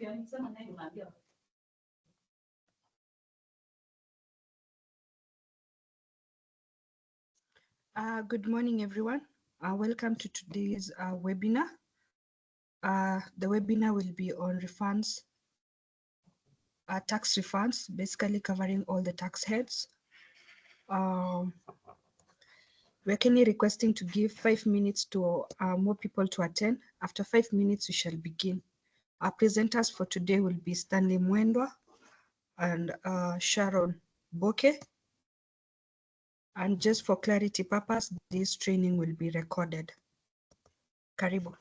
Good morning, everyone. Welcome to today's webinar. The webinar will be on refunds, tax refunds, basically covering all the tax heads. We're kindly requesting to give 5 minutes to more people to attend. After 5 minutes, we shall begin. Our presenters for today will be Stanley Mwendwa and Sharon Boke. And just for clarity purpose, this training will be recorded. Karibu.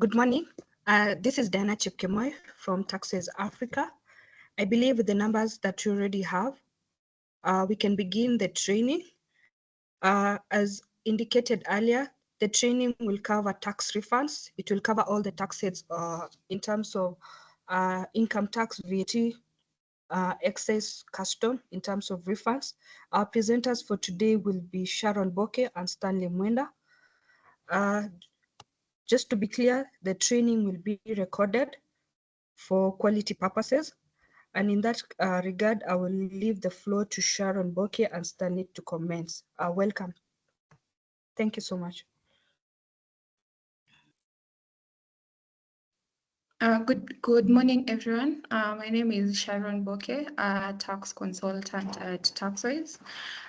Good morning. This is Diana Chepkemoi from Taxes Africa. I believe with the numbers that you already have, we can begin the training. As indicated earlier, the training will cover tax refunds. It will cover all the taxes in terms of income tax, VAT, excess custom in terms of refunds. Our presenters for today will be Sharon Boke and Stanley Mwenda. Just to be clear, the training will be recorded. for quality purposes. And in that regard, I will leave the floor to Sharon Boke and Stanley to comments. Welcome. Thank you so much. Good morning, everyone. My name is Sharon Boke, a tax consultant at Taxways.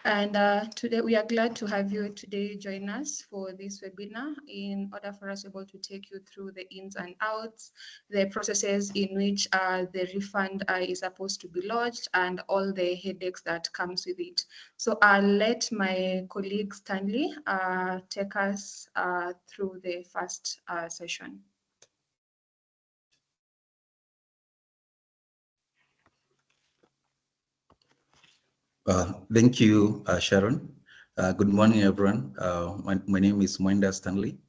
And today we are glad to have you today join us for this webinar in order for us able to take you through the ins and outs, the processes in which the refund is supposed to be lodged, and all the headaches that comes with it. So I'll let my colleague Stanley take us through the first session. Thank you, Sharon. Good morning, everyone. My name is Mwenda Stanley.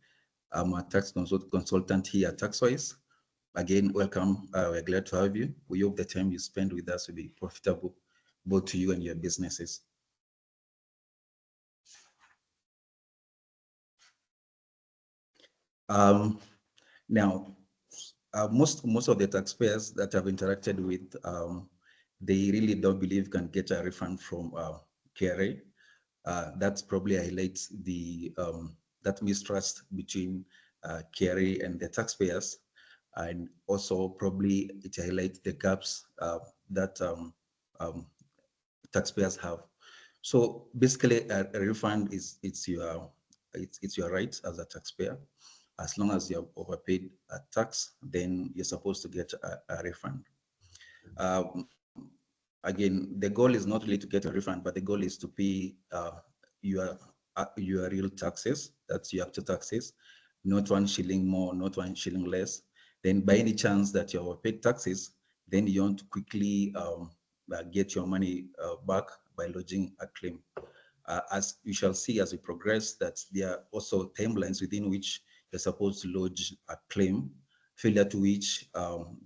I'm a tax consultant here at Taxwise. Again, welcome. We're glad to have you. We hope the time you spend with us will be profitable, both to you and your businesses. Now, most of the taxpayers that I've interacted with, they really don't believe can get a refund from KRA. That probably highlights the that mistrust between KRA and the taxpayers, and also probably it highlights the gaps that taxpayers have. So basically, a refund is it's your right as a taxpayer. As long as you have overpaid a tax, then you're supposed to get a refund. Um, Again, the goal is not really to get a refund, but the goal is to pay your real taxes. That's your actual taxes, not 1 shilling more, not 1 shilling less. Then by any chance that you overpaid taxes, then you want to quickly get your money back by lodging a claim. As you shall see as we progress, that there are also timelines within which you're supposed to lodge a claim, failure to which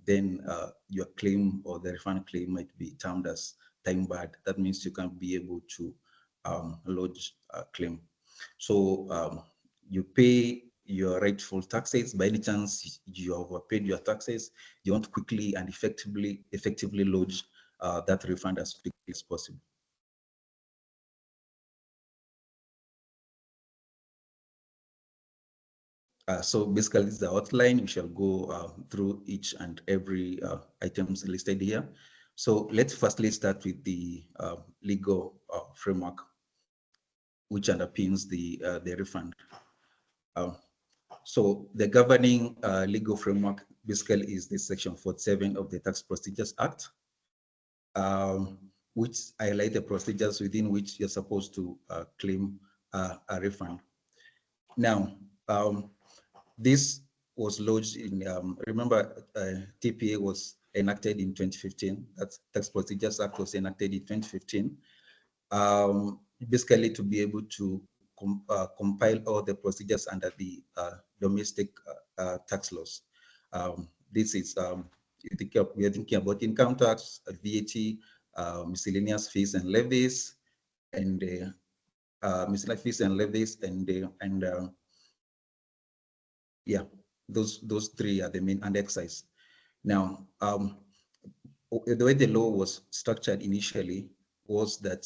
then your claim or the refund claim might be termed as time barred. That means you can't be able to lodge a claim. So you pay your rightful taxes. By any chance you have overpaid your taxes, you want to quickly and effectively lodge that refund as quickly as possible. So basically, this is the outline. We shall go through each and every items listed here. So let's firstly start with the legal framework, which underpins the refund. Um, so the governing legal framework basically is the Section 47 of the Tax Procedures Act, which highlight the procedures within which you're supposed to claim a refund. Now, this was lodged in, remember, TPA was enacted in 2015. That's Tax Procedures Act was enacted in 2015. Basically to be able to compile all the procedures under the domestic tax laws. This is, we are thinking about income tax, VAT, miscellaneous fees and levies, and miscellaneous fees and levies, and yeah, those three are the main, and excise. Now, the way the law was structured initially was that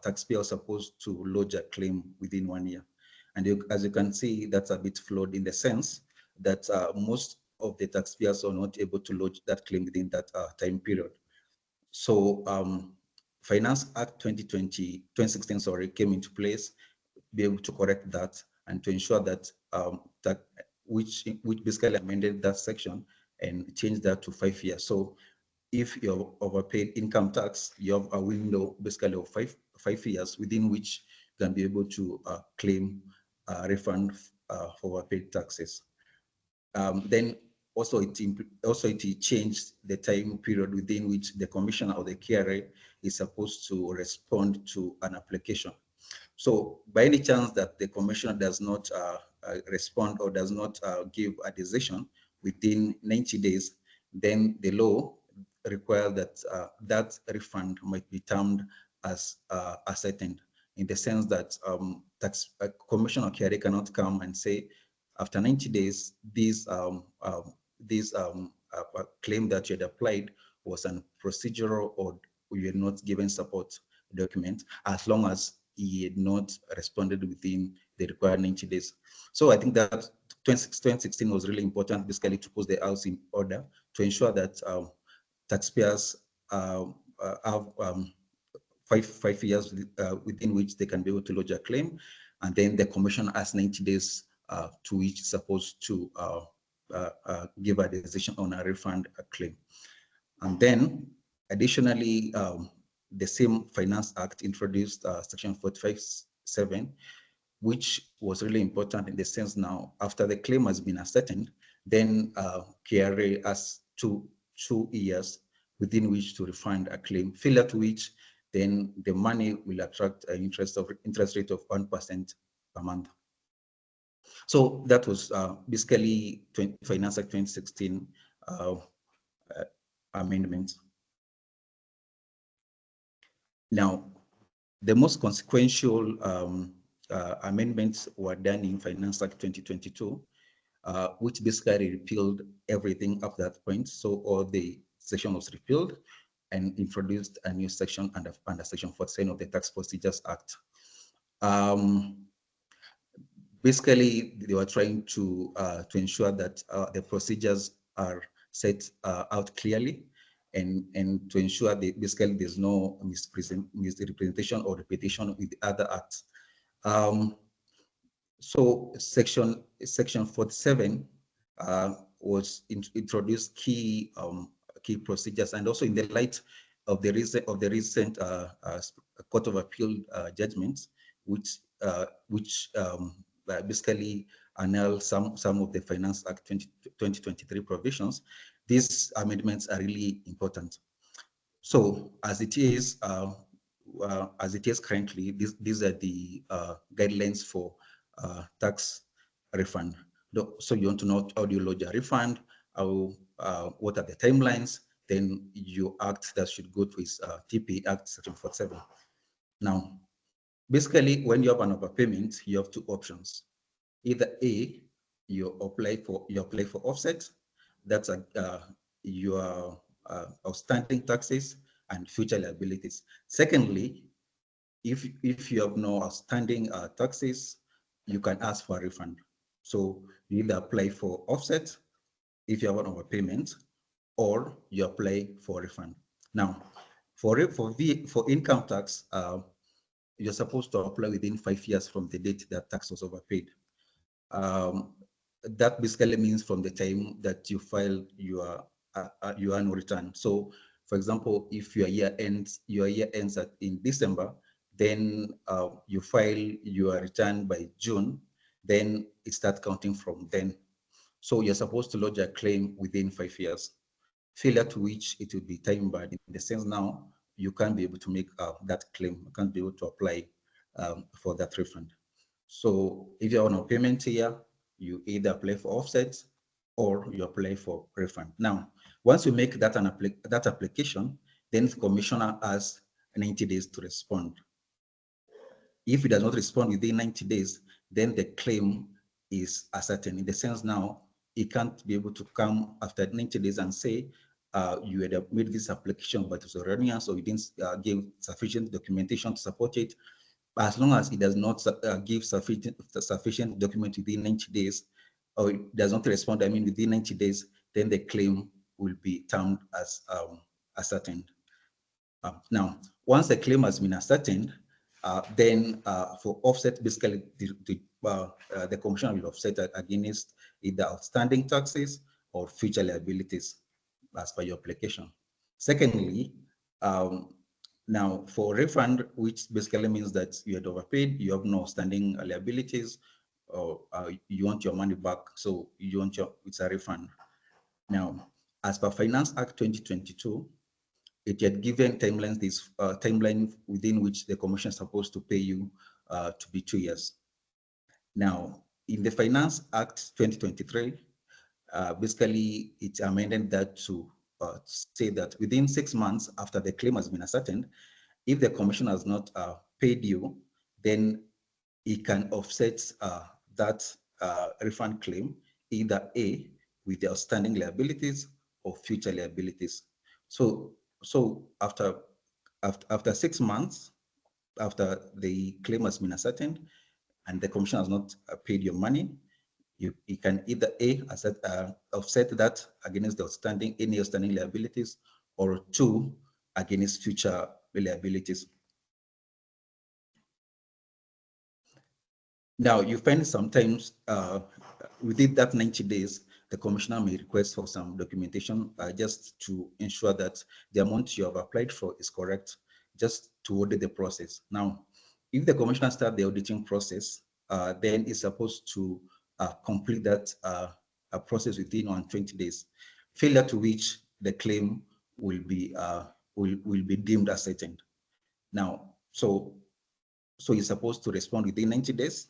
taxpayer was supposed to lodge a claim within 1 year. And as you can see, that's a bit flawed in the sense that most of the taxpayers are not able to lodge that claim within that time period. So Finance Act 2016, sorry, came into place, be able to correct that and to ensure that which basically amended that section and changed that to 5 years. So if you're overpaid income tax, you have a window basically of five years within which you can be able to claim a refund for overpaid taxes. Then also it changed the time period within which the commissioner or the KRA is supposed to respond to an application. So by any chance that the commissioner does not respond or does not give a decision within 90 days, then the law requires that that refund might be termed as ascertained, in the sense that commissioner or KRA cannot come and say, after 90 days, these claim that you had applied was an procedural or you had not given support document, as long as he had not responded within the required 90 days. So I think that 2016 was really important, basically to put the house in order to ensure that taxpayers have 5 years within which they can be able to lodge a claim, and then the commission has 90 days to which it's supposed to give a decision on a refund claim. And then additionally, the same Finance Act introduced Section 45(7), which was really important in the sense now, after the claim has been ascertained, then KRA has two years within which to refund a claim, failure to which then the money will attract an interest rate of 1% per month. So that was basically Finance Act 2016 amendments. Now, the most consequential amendments were done in Finance Act 2022, which basically repealed everything up to that point. So all the section was repealed and introduced a new section under Section 47 of the Tax Procedures Act. Basically, they were trying to ensure that the procedures are set out clearly, and to ensure that basically there's no misrepresentation or repetition with the other acts. So section 47 was introduced key procedures, and also in the light of the recent Court of Appeal judgments, which basically annul some of the Finance Act 2023 provisions. These amendments are really important. So as it is currently, these are the guidelines for tax refund. So you want to know how do you lodge a refund, what are the timelines, then you act that should go to his TP Act Section 47. Now, basically, when you have an overpayment, you have two options. Either A, you apply for offset, that's your outstanding taxes and future liabilities. Secondly, if you have no outstanding taxes, you can ask for a refund. So you either apply for offset if you have an overpayment, or you apply for a refund. Now, for income tax, you're supposed to apply within 5 years from the date that tax was overpaid. That basically means from the time that you file your annual return. So, for example, if your year ends in December, then you file your return by June, then it starts counting from then. So you're supposed to lodge a claim within 5 years. Failure to which it will be time barred, in the sense now you can't be able to make that claim. You can't be able to apply for that refund. So if you're on a payment here, you either apply for offset or you apply for refund. Now, once you make that that application, then the commissioner has 90 days to respond. If it does not respond within 90 days, then the claim is ascertained. In the sense now, it can't be able to come after 90 days and say, you had made this application, but it was erroneous, so you didn't give sufficient documentation to support it. As long as it does not give sufficient document within 90 days, or it does not respond, within 90 days, then the claim will be termed as ascertained. Now, once the claim has been ascertained, then for offset, basically the commissioner will offset against either outstanding taxes or future liabilities as per your application. Secondly, now for refund, which basically means that you had overpaid, you have no outstanding liabilities, or you want your money back, so it's a refund. Now, as per Finance Act 2022, it had given timelines, this timeline within which the commission is supposed to pay you to be 2 years. Now, in the Finance Act 2023, basically it amended that to say that within 6 months after the claim has been ascertained, if the commission has not paid you, then it can offset that refund claim, either A, with the outstanding liabilities, or future liabilities. So after 6 months, after the claim has been ascertained and the commission has not paid your money, you can either offset that against the any outstanding liabilities, or two, against future liabilities. Now, you find sometimes within that 90 days, the commissioner may request for some documentation just to ensure that the amount you have applied for is correct, just to audit the process. Now, if the commissioner starts the auditing process, then it's supposed to complete that process within 120 days. Failure to which the claim will be deemed as ascertained. Now, so he's supposed to respond within 90 days.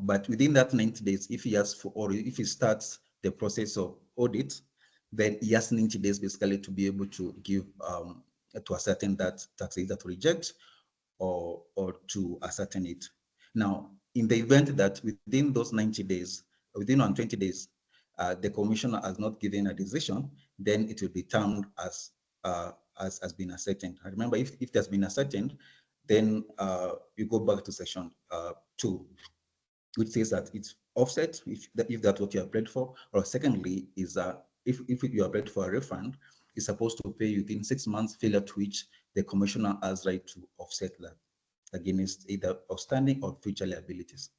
But within that 90 days, if he asks for, or if he starts the process of audit, then he has 90 days basically to be able to give, to ascertain that tax either to reject or to ascertain it. Now, in the event that within those 90 days, within 120 days, the commissioner has not given a decision, then it will be termed as been ascertained. And remember, if it has been ascertained, then you go back to section 2, which says that it's offset if that's what you applied for, or secondly is that if you applied for a refund, it's supposed to pay you within 6 months, failure to which the commissioner has right to offset that against either outstanding or future liabilities.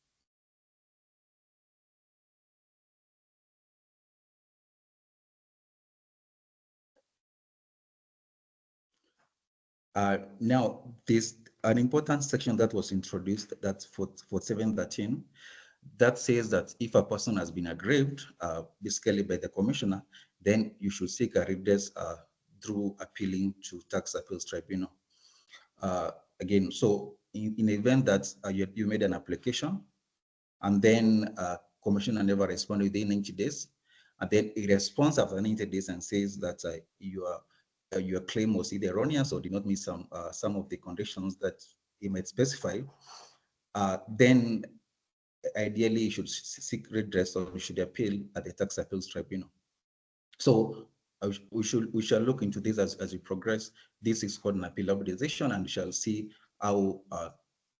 Now, this an important section that was introduced, that's for 713, that says that if a person has been aggrieved, basically by the commissioner, then you should seek a redress through appealing to tax appeals tribunal. Again, so in the event that you made an application and then commissioner never responded within 90 days, and then it responds after 90 days and says that your claim was either erroneous or did not meet some of the conditions that it might specify, then ideally you should seek redress or you should appeal at the tax appeals tribunal. So we shall look into this as we progress. This is called an appealable decision, and we shall see how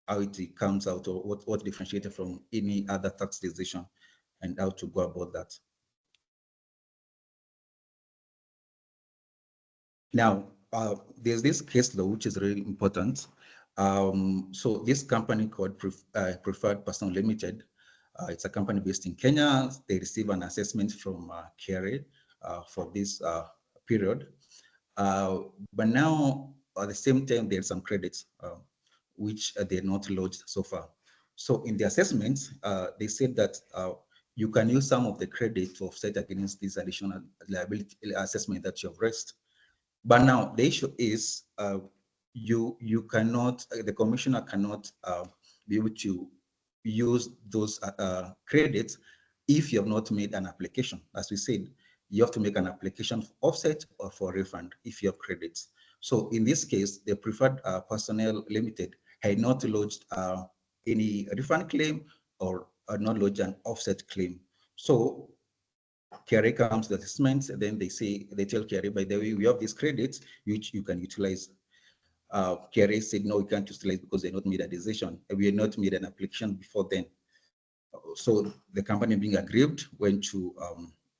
it comes out, or what differentiated from any other tax decision, and how to go about that. Now, there's this case law which is really important. So this company called Preferred Personal Limited, it's a company based in Kenya. They receive an assessment from KRA for this period. But now, at the same time, there's some credits which they're not lodged so far. So in the assessment, they said that you can use some of the credit to offset against this additional liability assessment that you have raised. But now the issue is you cannot, the commissioner cannot be able to use those credits if you have not made an application. As we said, you have to make an application for offset or for refund if you have credits. So in this case, the Preferred Personnel Limited had not lodged any refund claim or not lodged an offset claim. So KRA comes to the assessment, and then they tell KRA, by the way, we have these credits which you can utilize. KRA said, no, we can't utilize because they not made a decision. We had not made an application before then. So the company, being aggrieved, went to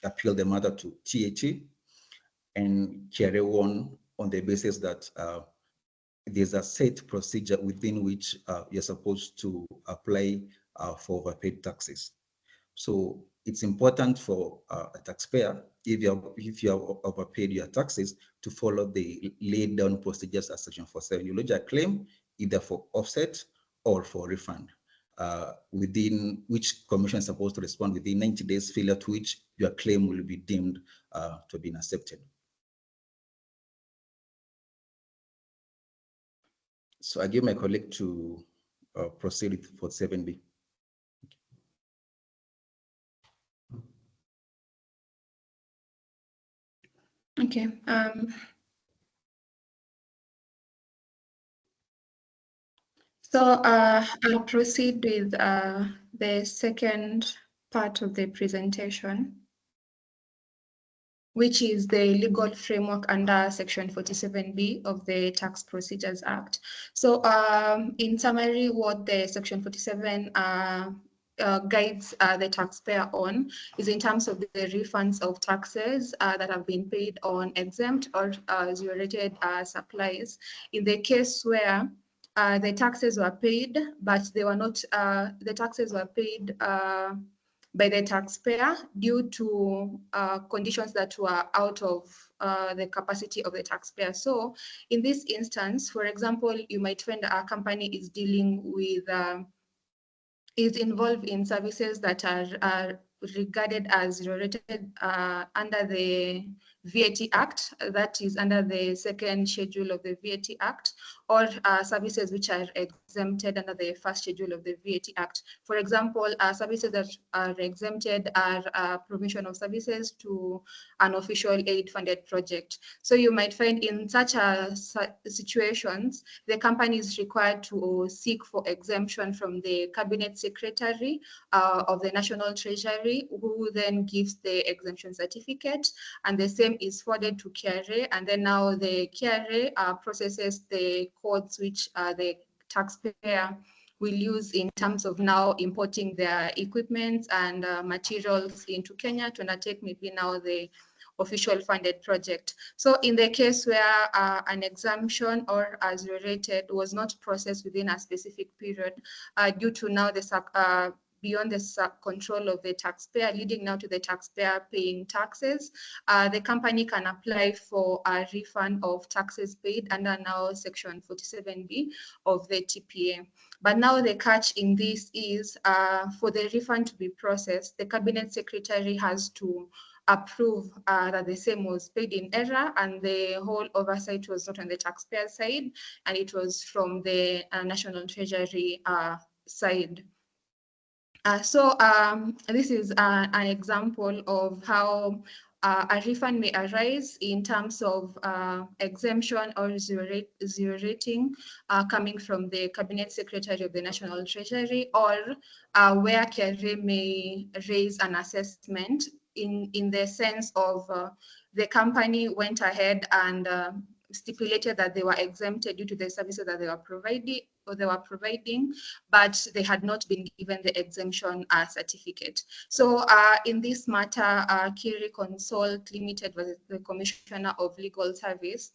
appeal the matter to THE, and KRA won on the basis that there's a set procedure within which you're supposed to apply for overpaid taxes. So it's important for a taxpayer, if you have overpaid your taxes, to follow the laid down procedures as Section 47. You lodge a claim either for offset or for refund, within which commission is supposed to respond within 90 days, failure to which your claim will be deemed to have been accepted. So I give my colleague to proceed with 47B. Okay. So I'll proceed with the second part of the presentation, which is the legal framework under Section 47B of the Tax Procedures Act. So in summary, what the Section 47 guides the taxpayer on is in terms of the refunds of taxes that have been paid on exempt or zero-rated supplies. In the case where the taxes were paid, but they were not, the taxes were paid by the taxpayer due to conditions that were out of the capacity of the taxpayer. So in this instance, for example, you might find a company is dealing with, is involved in services that are regarded as rated under the VAT Act, that is under the second schedule of the VAT Act, or services which are exempted under the first schedule of the VAT Act. For example, services that are exempted are provision of services to an official aid-funded project. So you might find in such situations, the company is required to seek for exemption from the Cabinet Secretary of the National Treasury, who then gives the exemption certificate, and the same is forwarded to KRA, and then now the KRA processes the codes which the taxpayer will use in terms of now importing their equipment and materials into Kenya to undertake maybe now the official funded project. So in the case where an exemption or as rated was not processed within a specific period due to now the beyond the control of the taxpayer, leading now to the taxpayer paying taxes, the company can apply for a refund of taxes paid under now Section 47B of the TPA. But now the catch in this is for the refund to be processed, the Cabinet Secretary has to approve that the same was paid in error, and the whole oversight was not on the taxpayer side, and it was from the National Treasury side. So this is an example of how a refund may arise in terms of exemption or zero rating coming from the Cabinet Secretary of the National Treasury, or where KRA may raise an assessment in the sense of the company went ahead and stipulated that they were exempted due to the services that they were providing, but they had not been given the exemption certificate. So in this matter, Kiri Consult Limited was the Commissioner of Legal Service.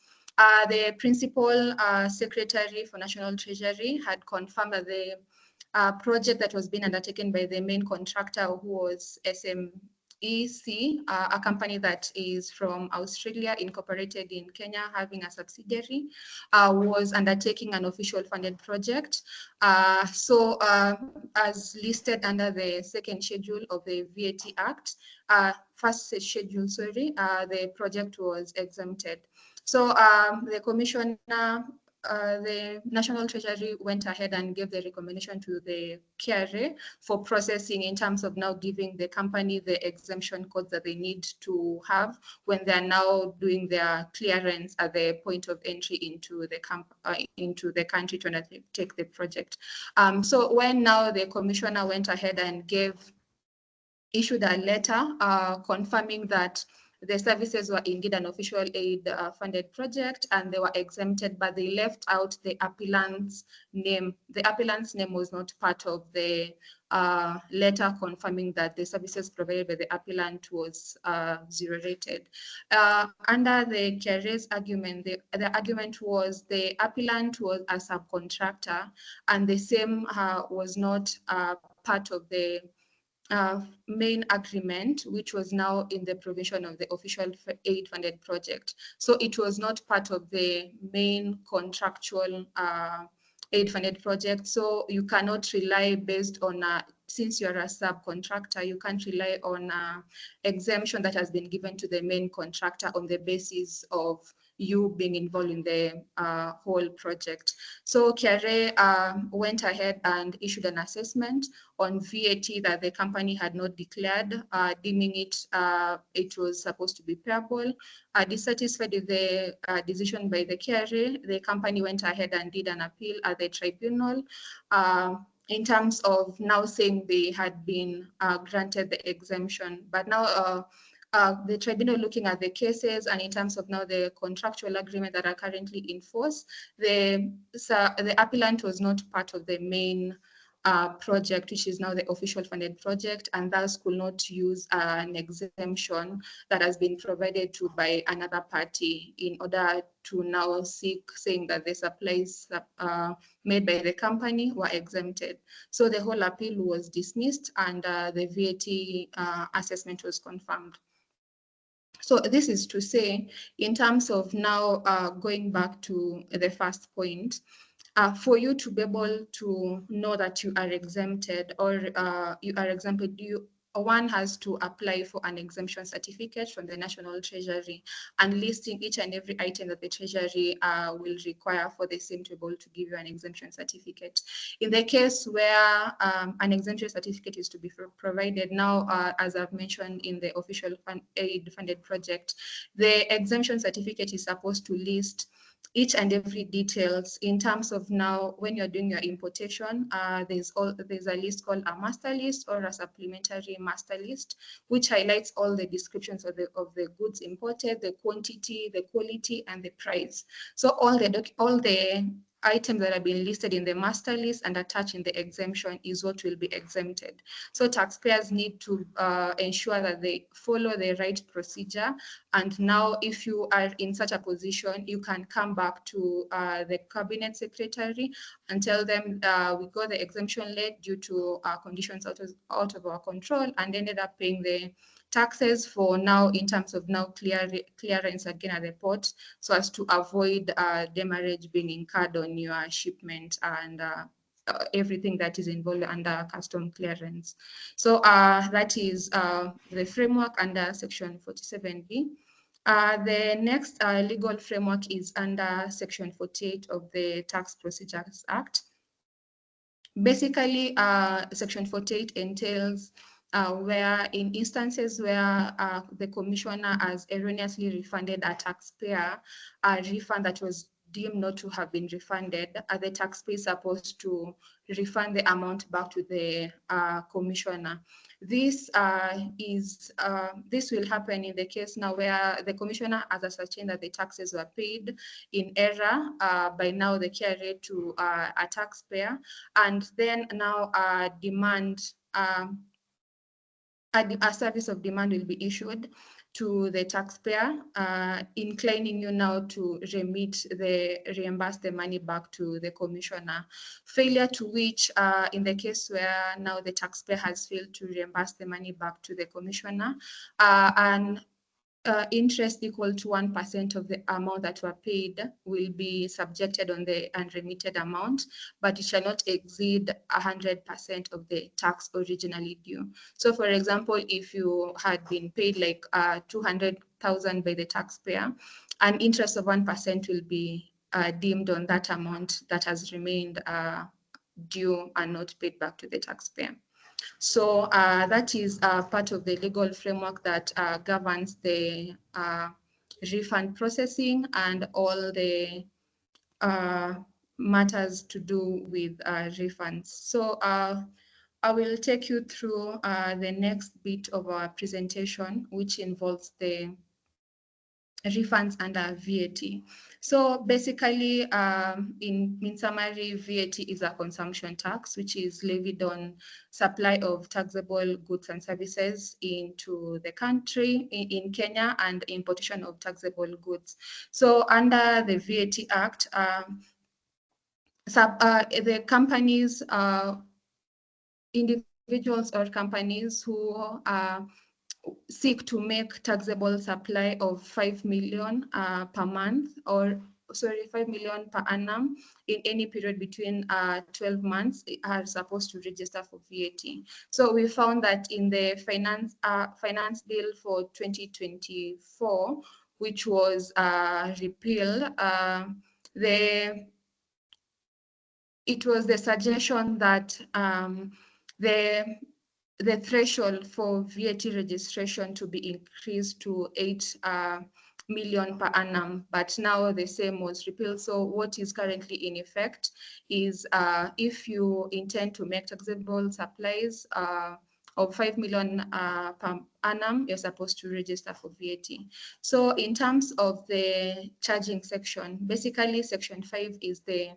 The Principal Secretary for National Treasury had confirmed that the project that was being undertaken by the main contractor, who was SMEC, a company that is from Australia, incorporated in Kenya, having a subsidiary, was undertaking an official funded project. So as listed under the second schedule of the VAT Act, first schedule, sorry, the project was exempted. So the commissioner, the National Treasury went ahead and gave the recommendation to the KRA for processing in terms of now giving the company the exemption codes that they need to have when they're now doing their clearance at the point of entry into the country to undertake the project. So when now the commissioner went ahead and issued a letter confirming that the services were indeed an official aid funded project and they were exempted, but they left out the appellant's name. The appellant's name was not part of the letter confirming that the services provided by the appellant was zero rated. Under the KRA's argument, the argument was the appellant was a subcontractor and the same was not part of the main agreement, which was now in the provision of the official aid funded project. So it was not part of the main contractual aid funded project. So you cannot rely based on, since you're a subcontractor, you can't rely on exemption that has been given to the main contractor on the basis of you being involved in the whole project. So KRA went ahead and issued an assessment on VAT that the company had not declared, deeming it was supposed to be payable. Dissatisfied with the decision by the KRA, the company went ahead and did an appeal at the tribunal in terms of now saying they had been granted the exemption. But now the tribunal looking at the cases, and in terms of now the contractual agreement that are currently in force, the appellant was not part of the main project, which is now the official funded project, and thus could not use an exemption that has been provided to by another party in order to now seek, saying that the supplies made by the company were exempted. So the whole appeal was dismissed, and the VAT assessment was confirmed. So this is to say, in terms of now going back to the first point, for you to be able to know that you are exempted or you are exempted, one has to apply for an exemption certificate from the National Treasury and listing each and every item that the Treasury will require for the same to be able to give you an exemption certificate. In the case where an exemption certificate is to be provided now, as I've mentioned in the official aid funded project, the exemption certificate is supposed to list each and every details in terms of now when you're doing your importation, there's a list called a master list or a supplementary master list, which highlights all the descriptions of the goods imported, the quantity, the quality, and the price. So all the items that have been listed in the master list and attached in the exemption is what will be exempted. So taxpayers need to ensure that they follow the right procedure. And now if you are in such a position, you can come back to the cabinet secretary and tell them we got the exemption late due to conditions out of our control and ended up paying the taxes for now in terms of now clearance again at the port, so as to avoid demurrage being incurred on your shipment and everything that is involved under custom clearance. So that is the framework under Section 47B. The next legal framework is under Section 48 of the Tax Procedures Act. Basically, Section 48 entails where in instances where the commissioner has erroneously refunded a taxpayer a refund that was deemed not to have been refunded, the taxpayer is supposed to refund the amount back to the commissioner. This will happen in the case now where the commissioner has ascertained that the taxes were paid in error by now the KRA to a taxpayer, and then now a service of demand will be issued to the taxpayer, inclining you now to reimburse the money back to the commissioner. Failure to which, in the case where now the taxpayer has failed to reimburse the money back to the commissioner, and interest equal to 1% of the amount that were paid will be subjected on the unremitted amount, but it shall not exceed 100% of the tax originally due. So for example, if you had been paid like 200,000 by the taxpayer, an interest of 1% will be deemed on that amount that has remained due and not paid back to the taxpayer. So that is part of the legal framework that governs the refund processing and all the matters to do with refunds. So I will take you through the next bit of our presentation, which involves the refunds under VAT. So basically, in summary, VAT is a consumption tax, which is levied on supply of taxable goods and services into the country in Kenya and importation of taxable goods. So under the VAT Act, the companies, individuals or companies who seek to make taxable supply of 5 million per month, or 5 million per annum in any period between 12 months are supposed to register for VAT. So we found that in the finance bill for 2024, which was repealed, it was the suggestion that the threshold for VAT registration to be increased to 8 million per annum, but now the same was repealed. So what is currently in effect is if you intend to make taxable supplies of 5 million per annum, you're supposed to register for VAT. So in terms of the charging section, basically section 5 is the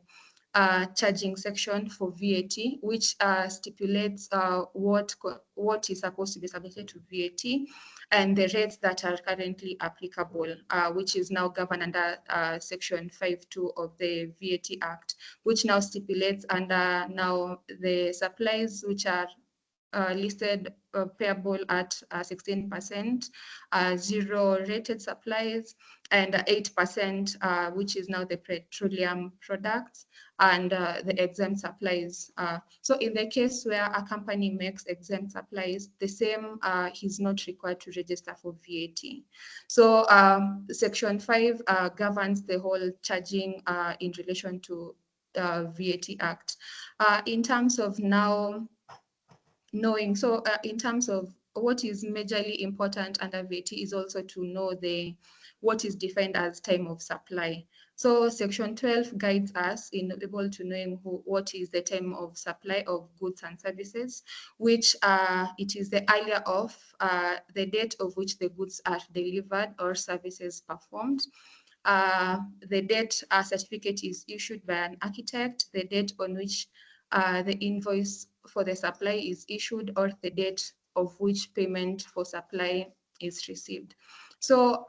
charging section for VAT, which stipulates what is supposed to be submitted to VAT and the rates that are currently applicable, which is now governed under section 5.2 of the VAT Act, which now stipulates under now the supplies which are listed payable at 16%, zero rated supplies, and 8%, which is now the petroleum products, and the exempt supplies. So in the case where a company makes exempt supplies, the same is not required to register for VAT. So Section 5 governs the whole charging in relation to VAT Act. In terms of now knowing, so in terms of what is majorly important under VAT is also to know what is defined as time of supply. So section 12 guides us in able to knowing what is the time of supply of goods and services, which it is the earlier of the date of which the goods are delivered or services performed. The date a certificate is issued by an architect, the date on which the invoice for the supply is issued, or the date of which payment for supply is received. So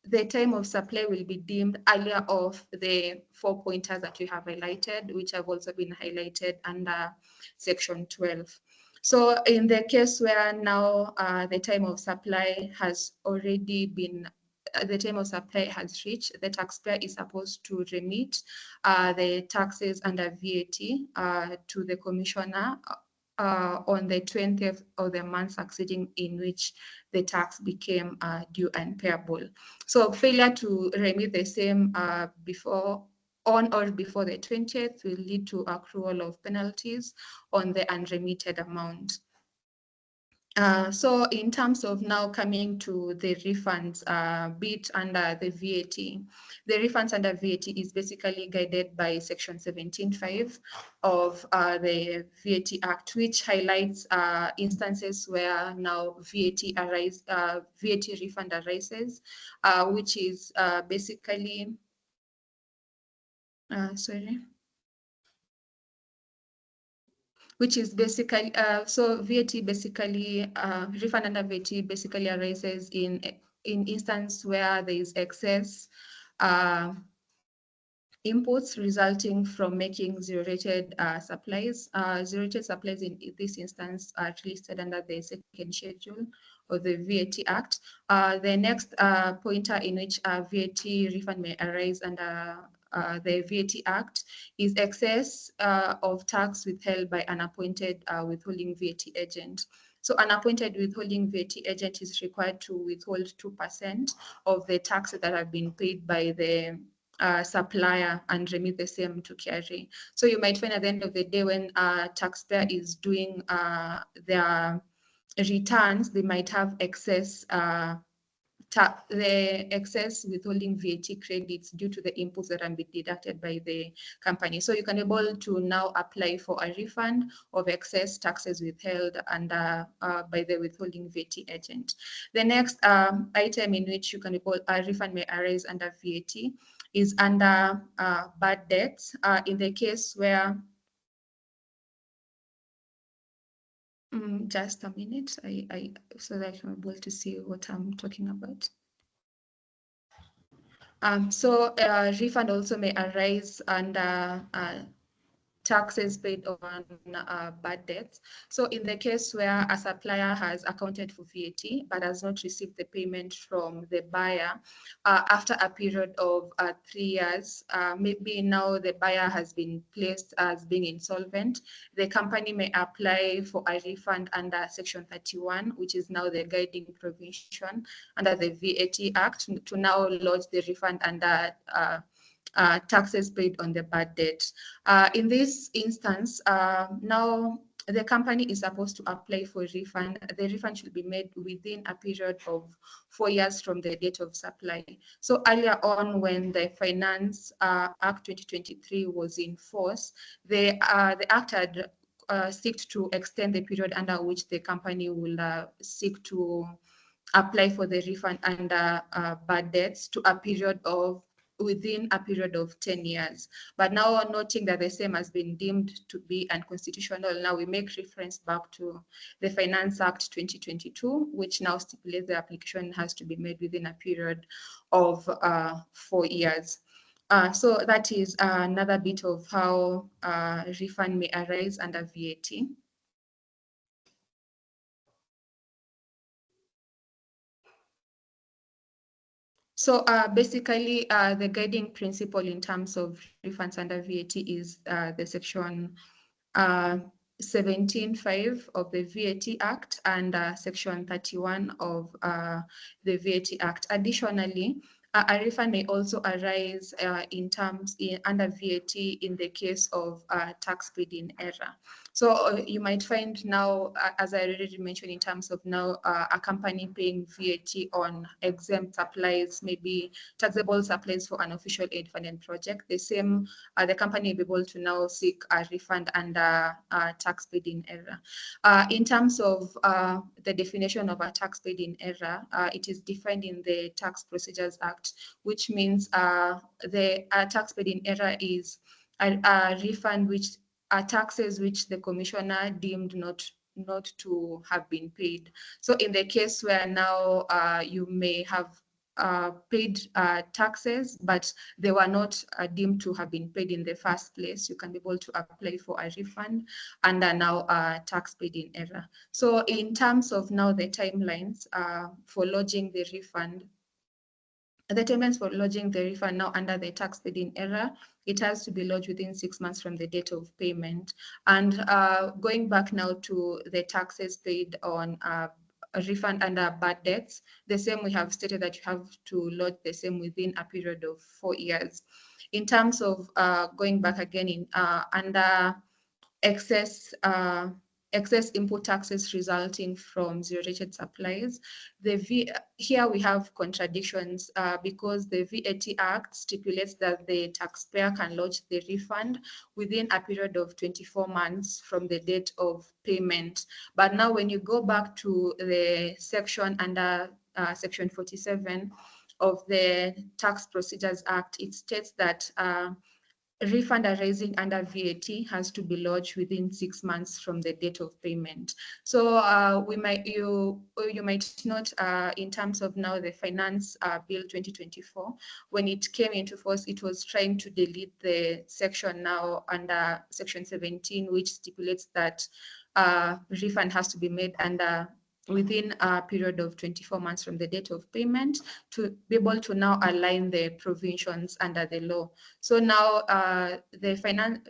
the time of supply will be deemed earlier of the 4 pointers that we have highlighted, which have also been highlighted under section 12. So in the case where now the time of supply has already been the time of supply has reached, the taxpayer is supposed to remit the taxes under VAT to the commissioner on the 20th of the month succeeding in which the tax became due and payable. So failure to remit the same on or before the 20th will lead to accrual of penalties on the unremitted amount. So in terms of now coming to the refunds bit under the VAT, the refunds under VAT is basically guided by section 17.5 of the VAT Act, which highlights instances where now VAT refund arises, which is basically, which is basically, so VAT basically, refund under VAT basically arises in instance where there is excess inputs resulting from making zero-rated supplies. Zero-rated supplies in this instance are listed under the second schedule of the VAT Act. The next pointer in which VAT refund may arise under the VAT Act is excess of tax withheld by an appointed withholding VAT agent. So an appointed withholding VAT agent is required to withhold 2% of the taxes that have been paid by the supplier and remit the same to KRA. So you might find at the end of the day when a taxpayer is doing their returns, they might have excess the excess withholding VAT credits due to the inputs that have been deducted by the company. So you can be able to now apply for a refund of excess taxes withheld under by the withholding VAT agent. The next item in which you can be able a refund may arise under VAT is under bad debts. In the case where just a minute, so that I'm able to see what I'm talking about. So refund also may arise under taxes paid on bad debts. So in the case where a supplier has accounted for VAT but has not received the payment from the buyer after a period of 3 years, maybe now the buyer has been placed as being insolvent, the company may apply for a refund under section 31, which is now the guiding provision under the VAT Act, to now lodge the refund under taxes paid on the bad debt. In this instance, now the company is supposed to apply for a refund. The refund should be made within a period of 4 years from the date of supply. So earlier on, when the Finance Act 2023 was in force, the Act had seek to extend the period under which the company will seek to apply for the refund under bad debts to a period of within a period of 10 years. But now noting that the same has been deemed to be unconstitutional, now we make reference back to the Finance Act 2022, which now stipulates the application has to be made within a period of 4 years. So that is another bit of how refund may arise under VAT. So basically, the guiding principle in terms of refunds under VAT is the section 17(5) of the VAT Act and section 31 of the VAT Act. Additionally, a refund may also arise under VAT in the case of tax paid in error. So you might find now, as I already mentioned, in terms of now a company paying VAT on exempt supplies, maybe taxable supplies for an official aid funded project. The same, the company will be able to now seek a refund under tax paid in error. In terms of the definition of a tax paid in error, it is defined in the Tax Procedures Act, which means the tax paid in error is a refund which taxes which the commissioner deemed not to have been paid. So in the case where now you may have paid taxes, but they were not deemed to have been paid in the first place, you can be able to apply for a refund under now tax paid in error. So in terms of now the timelines for lodging the refund, the timelines for lodging the refund now under the tax paid in error, it has to be lodged within 6 months from the date of payment. And going back now to the taxes paid on a refund under bad debts, the same we have stated that you have to lodge the same within a period of 4 years. In terms of going back again in under excess input taxes resulting from zero-rated supplies. Here we have contradictions because the VAT Act stipulates that the taxpayer can lodge the refund within a period of 24 months from the date of payment. But now when you go back to the section under section 47 of the Tax Procedures Act, it states that refund arising under VAT has to be lodged within 6 months from the date of payment. So you might note in terms of now the Finance Bill 2024, when it came into force, it was trying to delete the section now under section 17, which stipulates that refund has to be made under within a period of 24 months from the date of payment to be able to now align the provisions under the law. So now the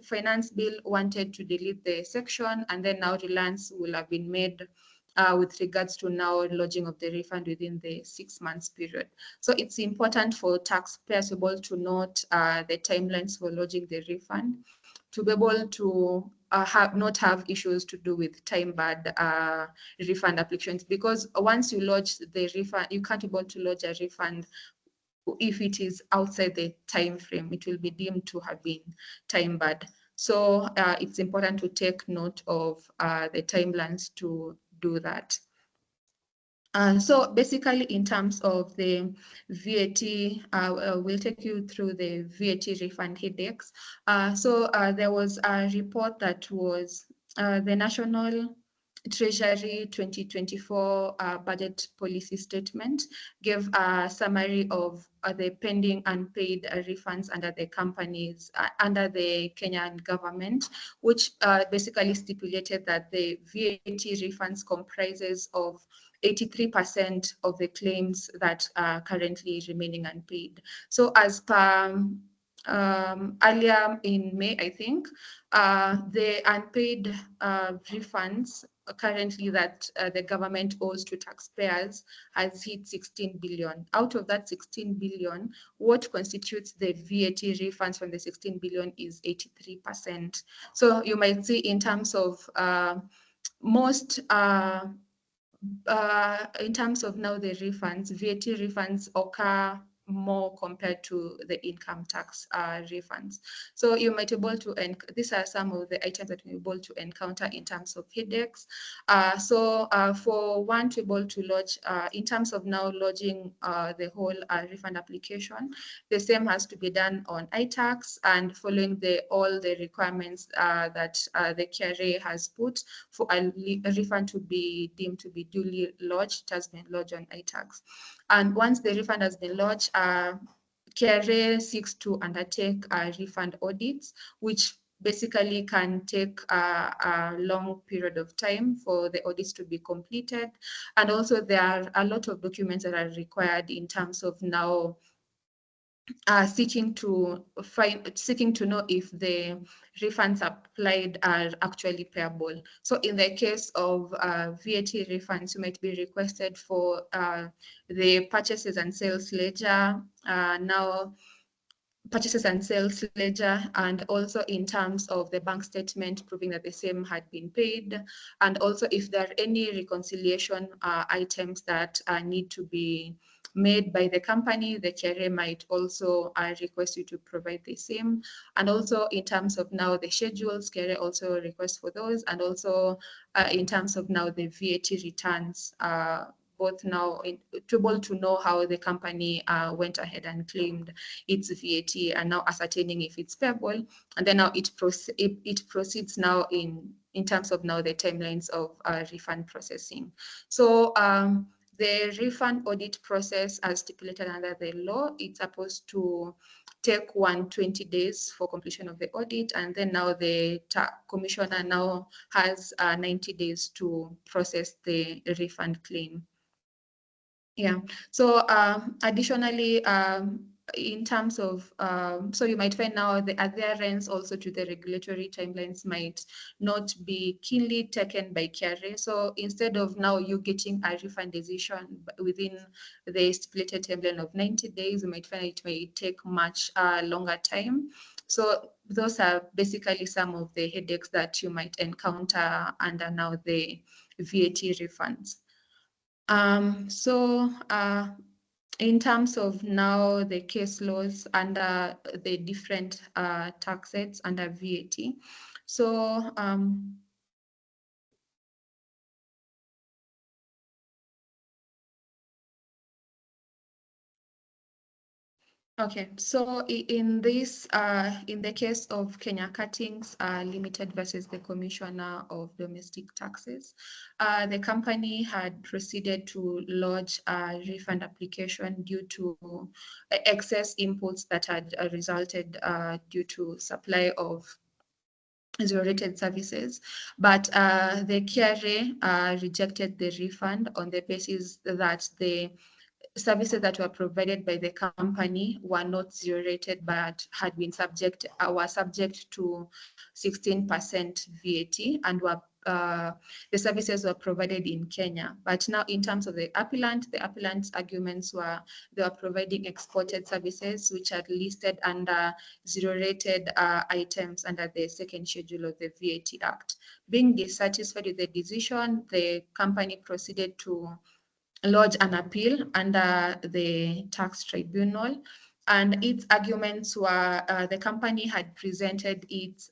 finance bill wanted to delete the section, and then now reliance will have been made with regards to now lodging of the refund within the 6 months period. So it's important for taxpayers to be able to note the timelines for lodging the refund, to be able to not have issues to do with time-barred refund applications, because once you lodge the refund, you can't be able to lodge a refund if it is outside the time frame. It will be deemed to have been time-barred. So it's important to take note of the timelines to do that. So basically, in terms of the VAT, we'll take you through the VAT refund headaches. So there was a report that was the National Treasury 2024 budget policy statement gave a summary of the pending unpaid refunds under the companies, under the Kenyan government, which basically stipulated that the VAT refunds comprises of 83% of the claims that are currently remaining unpaid. So as per earlier in May, I think, the unpaid refunds currently that the government owes to taxpayers has hit 16 billion. Out of that 16 billion, what constitutes the VAT refunds from the 16 billion is 83%. So you might see in terms of most in terms of now the refunds, VAT refunds occur more compared to the income tax refunds. So you might be able to, and these are some of the items that you're able to encounter in terms of headaches. For one to be able to lodge, in terms of now lodging the whole refund application, the same has to be done on iTax and following all the requirements that the KRA has put for a refund to be deemed to be duly lodged. It has been lodged on iTax. And once the refund has been lodged, KRA seeks to undertake refund audits, which basically can take a long period of time for the audits to be completed. And also there are a lot of documents that are required in terms of now seeking to know if the refunds applied are actually payable. So in the case of VAT refunds, you might be requested for the purchases and sales ledger. Now purchases and sales ledger, and also in terms of the bank statement proving that the same had been paid, and also if there are any reconciliation items that need to be made by the company, the KRA might also request you to provide the same. And also in terms of now the schedules, KRA also requests for those, and also in terms of now the VAT returns, both now to able to know how the company went ahead and claimed its VAT and now ascertaining if it's payable. And then now it proceeds now in terms of now the timelines of refund processing. So the refund audit process as stipulated under the law, it's supposed to take 120 days for completion of the audit, and then now the commissioner now has 90 days to process the refund claim. Yeah. So additionally, in terms of, so you might find now the adherence also to the regulatory timelines might not be keenly taken by KRA. So instead of now you getting a refund decision within the stipulated timeline of 90 days, you might find it may take much longer time. So those are basically some of the headaches that you might encounter under now the VAT refunds. In terms of now the case laws under the different tax sets under VAT. So okay, so in this, in the case of Kenya Cuttings Limited versus the Commissioner of Domestic Taxes, the company had proceeded to lodge a refund application due to excess imports that had resulted due to supply of zero-rated services, but the KRA rejected the refund on the basis that the services that were provided by the company were not zero-rated but had been were subject to 16% VAT and were the services were provided in Kenya. But now in terms of the appellant's arguments were they were providing exported services which are listed under zero-rated items under the second schedule of the VAT Act. Being dissatisfied with the decision, the company proceeded to lodge an appeal under the tax tribunal, and its arguments were the company had presented its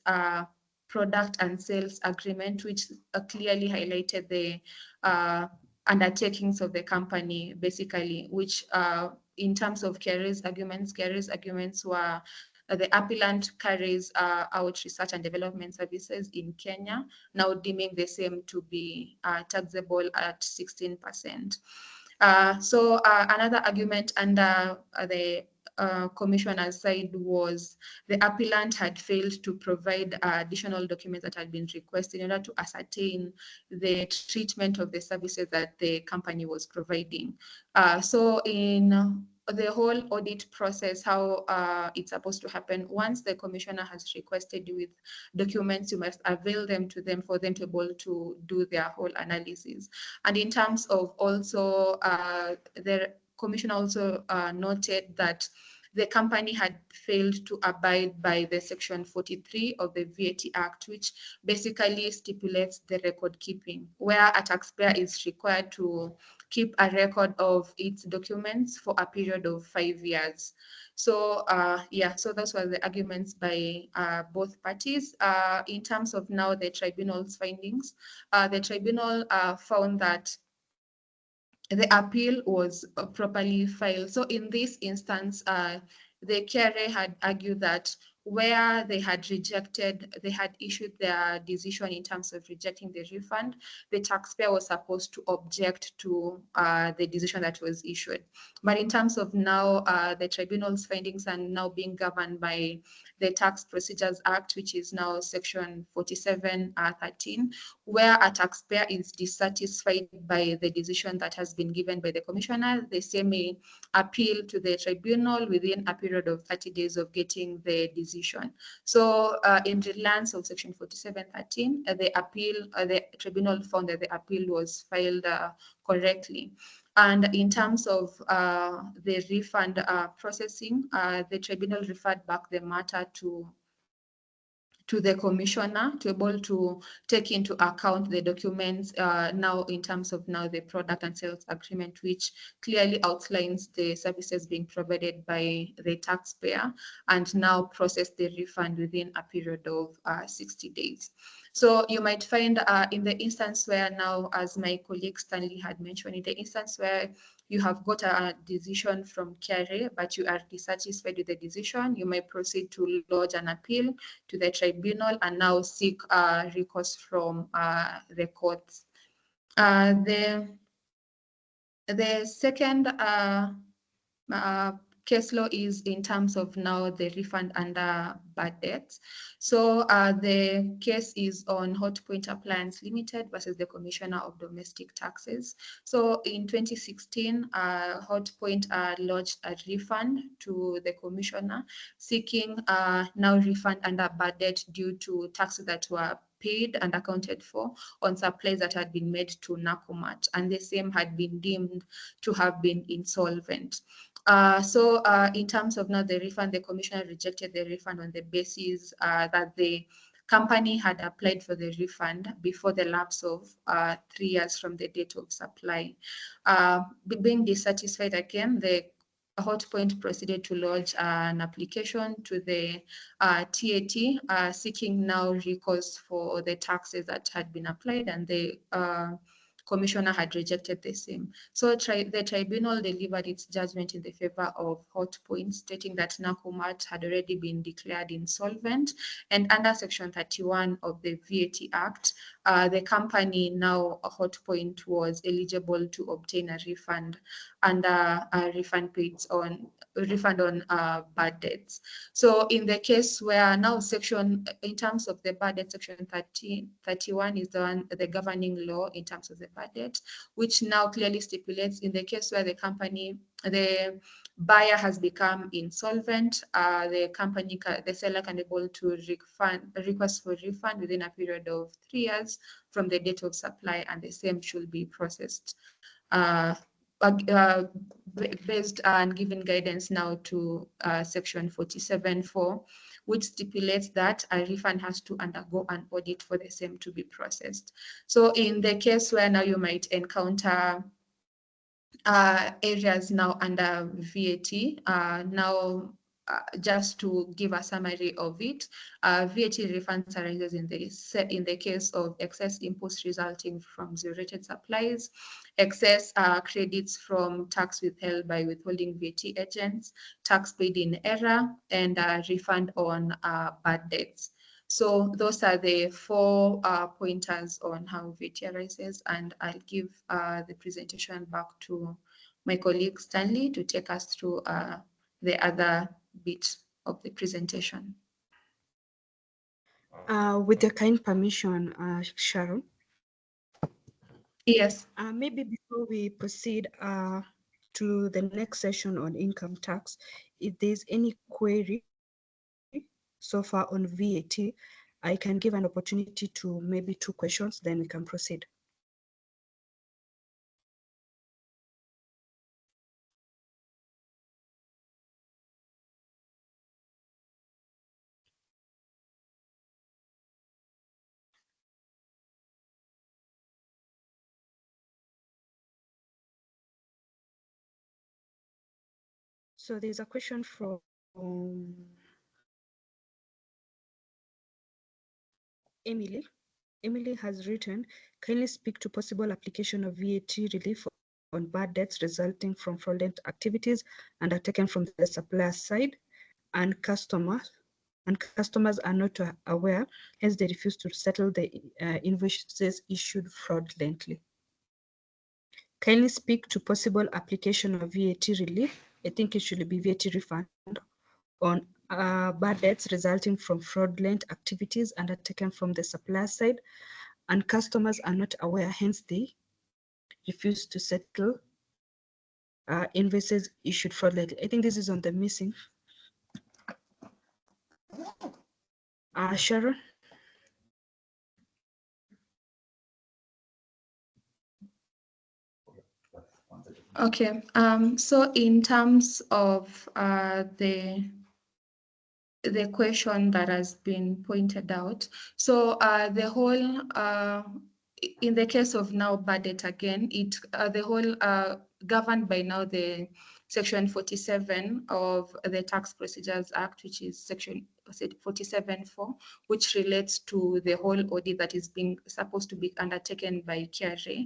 product and sales agreement, which clearly highlighted the undertakings of the company, basically, which in terms of KRA's arguments were the appellant carries out research and development services in Kenya, now deeming the same to be taxable at 16%. Another argument under the commissioner's side was the appellant had failed to provide additional documents that had been requested in order to ascertain the treatment of the services that the company was providing. So in the whole audit process, how it's supposed to happen, once the commissioner has requested you with documents, you must avail them to them for them to be able to do their whole analysis. And in terms of also, the commissioner also noted that the company had failed to abide by the section 43 of the VAT Act, which basically stipulates the record keeping, where a taxpayer is required to keep a record of its documents for a period of 5 years. So yeah, so those were the arguments by both parties. In terms of now the tribunal's findings, the tribunal found that the appeal was properly filed. So in this instance, the KRA had argued that where they had issued their decision in terms of rejecting the refund, the taxpayer was supposed to object to the decision that was issued. But in terms of now, the tribunal's findings are now being governed by the Tax Procedures Act, which is now Section 47(13), where a taxpayer is dissatisfied by the decision that has been given by the commissioner, they say may appeal to the tribunal within a period of 30 days of getting the decision. So in reliance of Section 47(13), the tribunal found that the appeal was filed correctly. And in terms of the refund processing, the tribunal referred back the matter to the commissioner to able to take into account the documents now in terms of now the product and sales agreement, which clearly outlines the services being provided by the taxpayer, and now process the refund within a period of 60 days. So you might find in the instance where now, as my colleague Stanley had mentioned, in the instance where you have got a decision from KRA, but you are dissatisfied with the decision, you may proceed to lodge an appeal to the tribunal and now seek recourse from the courts. The second case law is in terms of now the refund under bad debts. So the case is on Hotpoint Appliance Limited versus the Commissioner of Domestic Taxes. So in 2016, Hotpoint lodged a refund to the commissioner seeking now refund under bad debt due to taxes that were paid and accounted for on supplies that had been made to Nakumat, and the same had been deemed to have been insolvent. So in terms of now the refund, the commissioner rejected the refund on the basis that the company had applied for the refund before the lapse of 3 years from the date of supply. Being dissatisfied again, the Hotpoint proceeded to lodge an application to the TAT seeking now recourse for the taxes that had been applied, and the commissioner had rejected the same. So the tribunal delivered its judgment in the favor of Hotpoint, stating that Nakumat had already been declared insolvent, and under Section 31 of the VAT Act, the company, now Hotpoint, was eligible to obtain a refund under a refund on bad debts. So in the case where now in terms of the bad debt, Section 31 is the governing law in terms of the bad debt, which now clearly stipulates in the case where the buyer has become insolvent, the seller can be able to request for refund within a period of 3 years from the date of supply, and the same should be processed based and given guidance now to Section 47(4), which stipulates that a refund has to undergo an audit for the same to be processed. So in the case where now you might encounter areas now under VAT, just to give a summary of it, VAT refunds arises in the case of excess inputs resulting from zero-rated supplies, excess credits from tax withheld by withholding VAT agents, tax paid in error, and refund on bad debts. So those are the 4 pointers on how VAT arises, and I'll give the presentation back to my colleague Stanley to take us through the other bit of the presentation. With your kind permission, Sharon. Yes. Maybe before we proceed to the next session on income tax, if there's any query so far on VAT, I can give an opportunity to maybe 2 questions, then we can proceed. So there's a question from Emily. Emily has written, kindly speak to possible application of VAT relief on bad debts resulting from fraudulent activities undertaken from the supplier side and customers are not aware, hence they refuse to settle the invoices issued fraudulently. Kindly speak to possible application of VAT relief. I think it should be VAT refund on bad debts resulting from fraudulent activities undertaken from the supplier side, and customers are not aware, hence they refuse to settle invoices issued fraudulently. I think this is on the missing. Sharon? Okay, so in terms of the question that has been pointed out, so the whole in the case of now bad debt again, it the whole governed by now the section 47 of the Tax Procedures Act, which is section 47.4, which relates to the whole audit that is being supposed to be undertaken by KRA.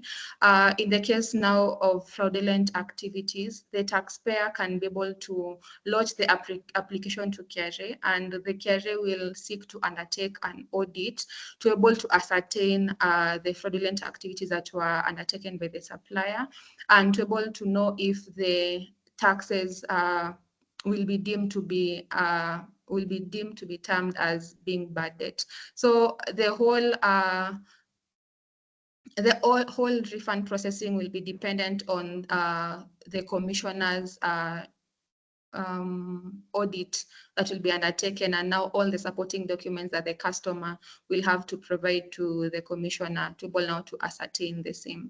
In the case now of fraudulent activities, the taxpayer can be able to lodge the application to KRA, and the KRA will seek to undertake an audit to be able to ascertain the fraudulent activities that were undertaken by the supplier, and to be able to know if the taxes will be deemed to be termed as being bad debt. So the whole refund processing will be dependent on the commissioner's audit that will be undertaken, and now all the supporting documents that the customer will have to provide to the commissioner to be able now to ascertain the same.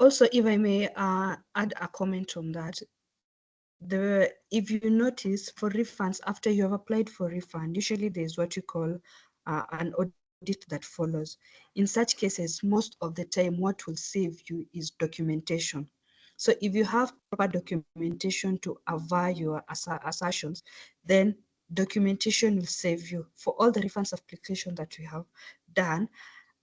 Also, if I may add a comment on that, if you notice for refunds, after you have applied for refund, usually there's what you call an audit that follows. In such cases, most of the time, what will save you is documentation. So if you have proper documentation to aver your assertions, then documentation will save you. For all the refunds application that we have done,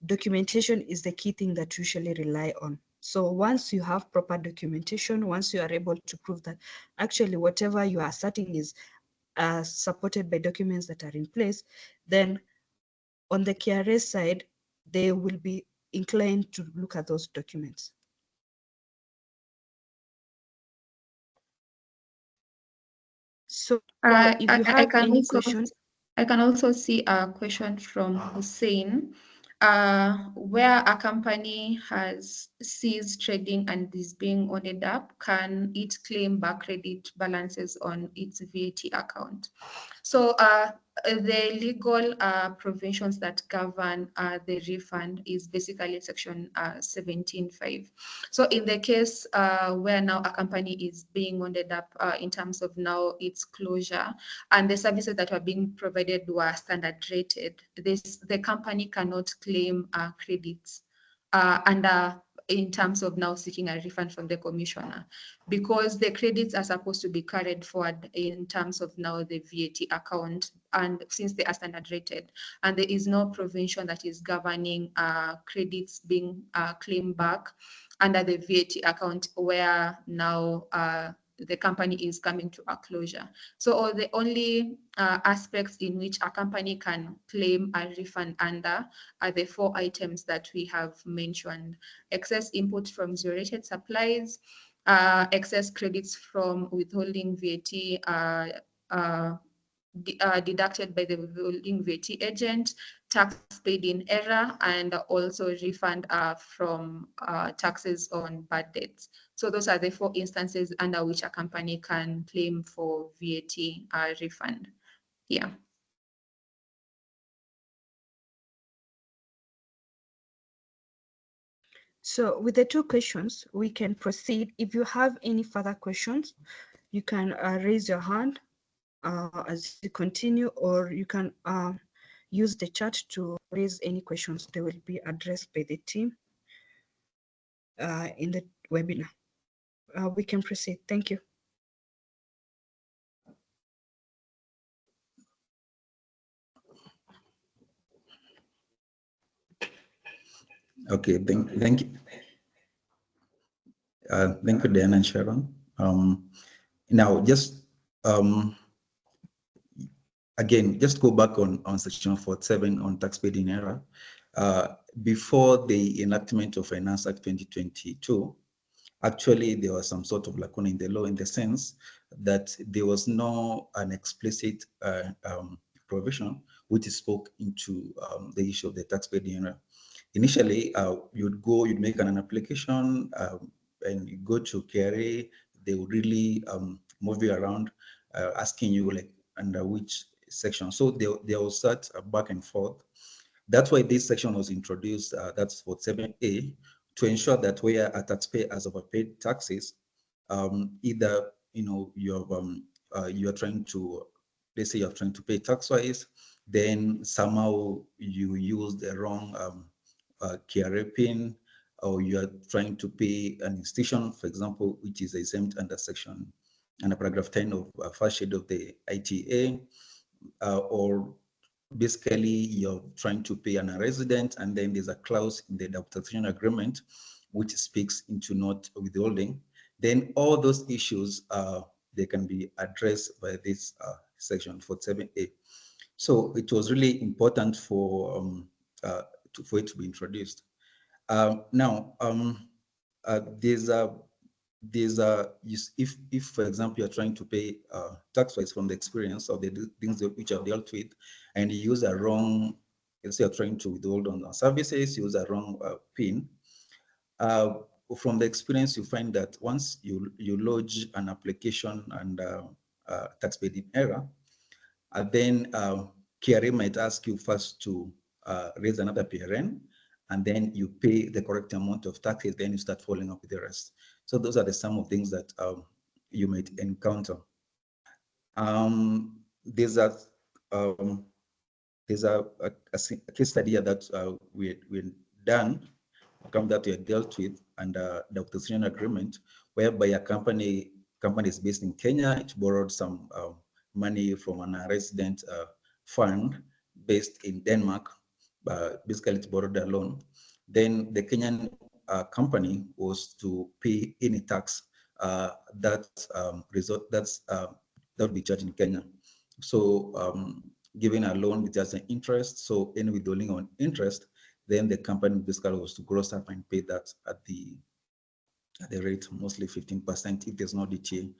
documentation is the key thing that you usually rely on. So once you have proper documentation, once you are able to prove that actually whatever you are asserting is supported by documents that are in place, then on the KRA side, they will be inclined to look at those documents. So if you have any question. I can also see a question from Hussein, where a company has ceased trading and is being audited up, can it claim back credit balances on its VAT account? So the legal provisions that govern the refund is basically section 17.5. So in the case where now a company is being wounded up in terms of now its closure and the services that were being provided were standard rated, the company cannot claim credits under in terms of now seeking a refund from the commissioner, because the credits are supposed to be carried forward in terms of now the VAT account, and since they are standard rated, and there is no provision that is governing credits being claimed back under the VAT account where now the company is coming to a closure. So the only aspects in which a company can claim a refund under are the 4 items that we have mentioned: excess input from zero-rated supplies, excess credits from withholding VAT deducted by the withholding VAT agent, tax paid in error, and also refund from taxes on bad debts. So those are the 4 instances under which a company can claim for VAT refund. Yeah. So with the 2 questions, we can proceed. If you have any further questions, you can raise your hand as you continue, or you can use the chat to raise any questions. They will be addressed by the team. in the webinar. We can proceed. Thank you. Okay, thank you. Thank you, Dan and Sharon. Now, just again, just go back on section 47 on tax paid in error. Before the enactment of Finance Act 2022, actually there was some sort of lacuna in the law in the sense that there was no an explicit provision which spoke into the issue of the tax paid in error. Initially, you'd make an application and you go to KRA, they would really move you around, asking you like under which section. So they will start back and forth. That's why this section was introduced, that's for 7A, to ensure that where a taxpayer has overpaid taxes, either you're trying to, let's say you're trying to pay tax-wise, then somehow you use the wrong KRA pin, or you are trying to pay an institution, for example, which is exempt under section under paragraph 10 of first schedule of the ITA, or basically you're trying to pay an resident, and then there's a clause in the adaptation agreement which speaks into not withholding. Then all those issues they can be addressed by this section 47A. So it was really important for for it to be introduced. Now, if for example you're trying to pay tax-wise from the experience of the things which I've dealt with, and you use a wrong, let's say you're trying to withhold on services, use a wrong PIN. From the experience, you find that once you lodge an application and tax paid in error, then KRA might ask you first to raise another PRN, and then you pay the correct amount of taxes, then you start following up with the rest. So those are the some of things that you might encounter. There's a case study here that we done, that we had dealt with under the acquisition agreement, whereby a company is based in Kenya. It borrowed some money from an resident fund based in Denmark. Basically, it borrowed a loan. Then the Kenyan company was to pay any tax that would be charged in Kenya. So giving a loan with just an interest, so any withholding on interest, then the company basically was to gross up and pay that at the rate, mostly 15% if there's no DTA.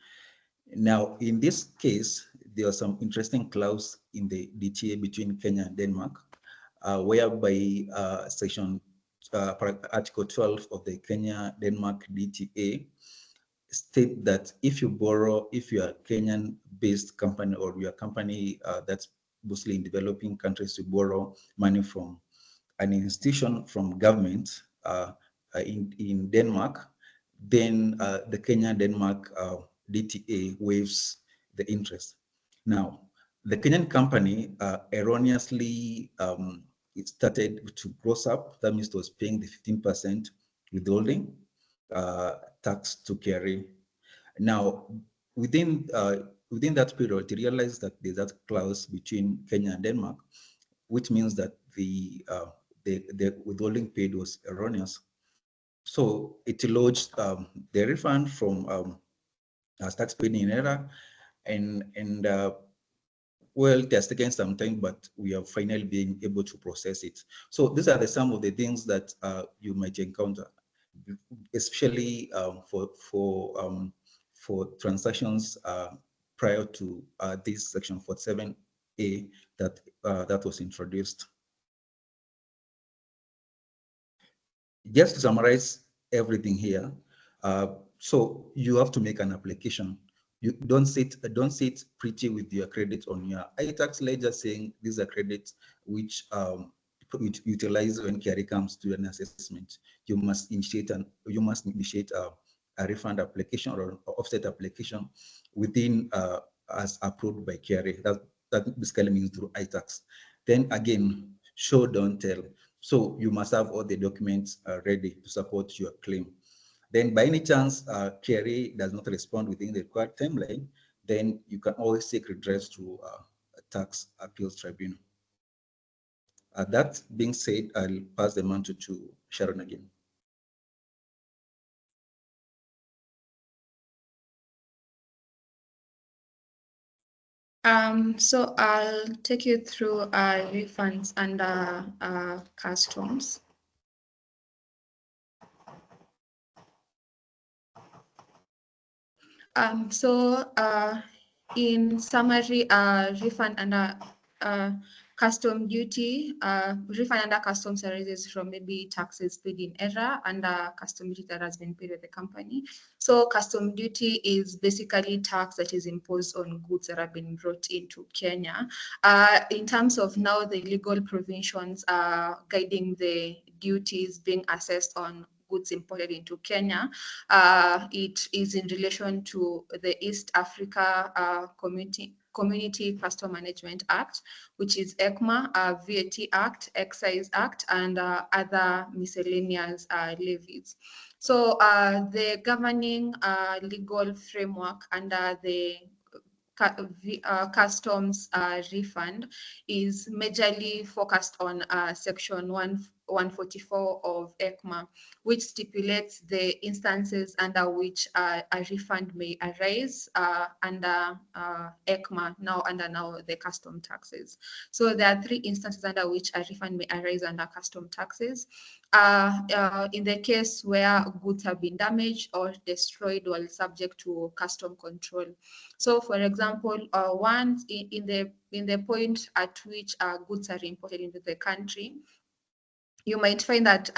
Now, in this case, there are some interesting clause in the DTA between Kenya and Denmark, whereby section Article 12 of the Kenya-Denmark DTA state that if you are a Kenyan-based company, or you're a company that's mostly in developing countries, to borrow money from an institution from government in Denmark, then the Kenya-Denmark DTA waives the interest. Now, the Kenyan company erroneously it started to gross up. That means it was paying the 15% withholding tax to KRA. Now, within that period, they realized that there's that clause between Kenya and Denmark, which means that the withholding paid was erroneous. So it lodged the refund from tax paid in error, and well, it has taken some time, but we have finally been able to process it. So these are some of the things that you might encounter, especially for transactions prior to this section 47A that was introduced. Just to summarize everything here, so you have to make an application. You don't sit pretty with your credit on your iTax ledger saying these are credits which utilize when KRA comes to an assessment. You must initiate a refund application or an offset application within as approved by KRA. That basically means through iTax. Then again, show, don't tell. So you must have all the documents ready to support your claim. Then by any chance, KRA does not respond within the required timeline, then you can always seek redress to a tax appeals tribunal. That being said, I'll pass the mantle to Sharon again. So I'll take you through refunds under customs. In summary, refund under custom duty, refund under customs arises from maybe taxes paid in error under custom duty that has been paid with the company. So custom duty is basically tax that is imposed on goods that have been brought into Kenya. In terms of now the legal provisions guiding the duties being assessed on goods imported into Kenya, it is in relation to the East Africa Community Custom Management Act, which is ECMA, VAT Act, Excise Act, and other miscellaneous levies. So the governing legal framework under the customs refund is majorly focused on section 144 of ECMA, which stipulates the instances under which a refund may arise under ECMA, now the custom taxes. So there are 3 instances under which a refund may arise under custom taxes. In the case where goods have been damaged or destroyed while subject to custom control. So, for example, once in the point at which goods are imported into the country, you might find that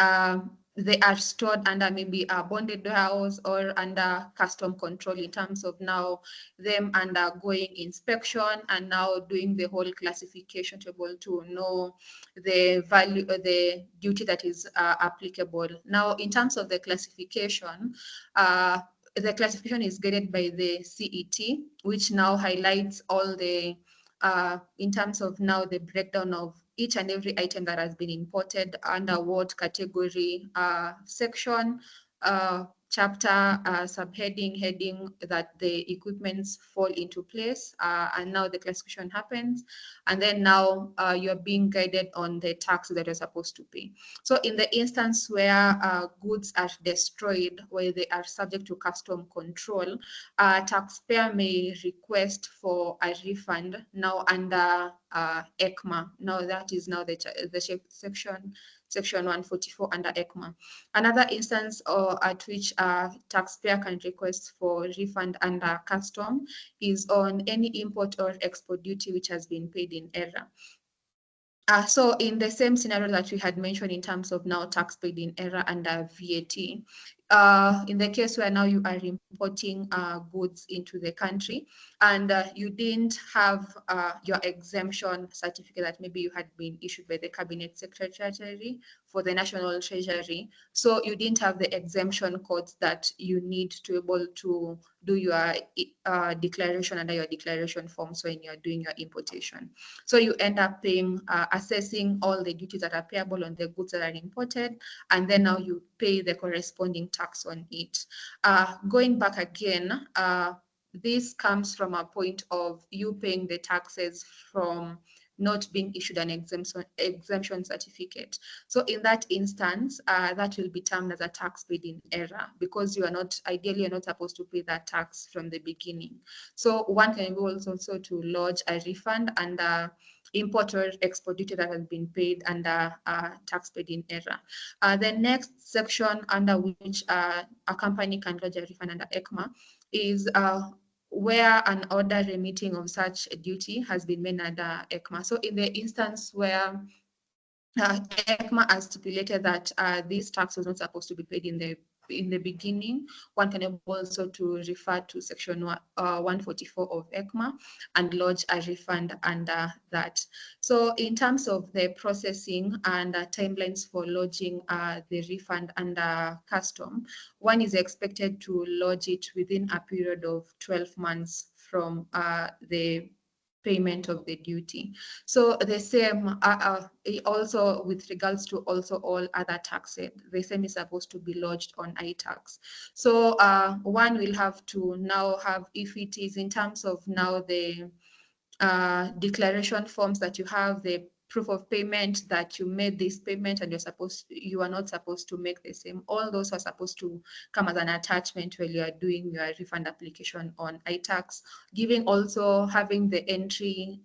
they are stored under maybe a bonded warehouse or under custom control in terms of now them undergoing inspection and now doing the whole classification to be able to know the value or the duty that is applicable. Now, in terms of the classification is guided by the CET, which now highlights all the in terms of now the breakdown of each and every item that has been imported under what category, section, chapter, subheading, heading that the equipments fall into place, and now the classification happens, and then now you're being guided on the tax that you're supposed to pay. So in the instance where goods are destroyed, where they are subject to custom control, a taxpayer may request for a refund now under ECMA. Now that is now the section 144 under ECMA. Another instance at which a taxpayer can request for refund under custom is on any import or export duty which has been paid in error. So in the same scenario that we had mentioned in terms of now tax paid in error under VAT, in the case where now you are importing goods into the country and you didn't have your exemption certificate that maybe you had been issued by the Cabinet Secretary for the National Treasury. So you didn't have the exemption codes that you need to be able to do your declaration under your declaration forms when you're doing your importation. So you end up paying, assessing all the duties that are payable on the goods that are imported, and then now you pay the corresponding tax on it. Going back again, this comes from a point of you paying the taxes from not being issued an exemption certificate. So in that instance, that will be termed as a tax paid in error because you are not, ideally you're not supposed to pay that tax from the beginning. So one can be also to lodge a refund under import or export duty that has been paid under tax paid in error. The next section under which a company can lodge a refund under ECMA is where an order remitting of such duty has been made under ECMA. So in the instance where ECMA has stipulated that this tax was not supposed to be paid in the beginning, one can also to refer to section 144 of ECMA and lodge a refund under that. So in terms of the processing and timelines for lodging the refund under custom, one is expected to lodge it within a period of 12 months from the payment of the duty. So the same also with regards to also all other taxes, the same is supposed to be lodged on iTax. So one will have to now have, if it is in terms of now the declaration forms that you have, the proof of payment that you made this payment and you are not supposed to make the same. All those are supposed to come as an attachment when you are doing your refund application on iTax, having the entry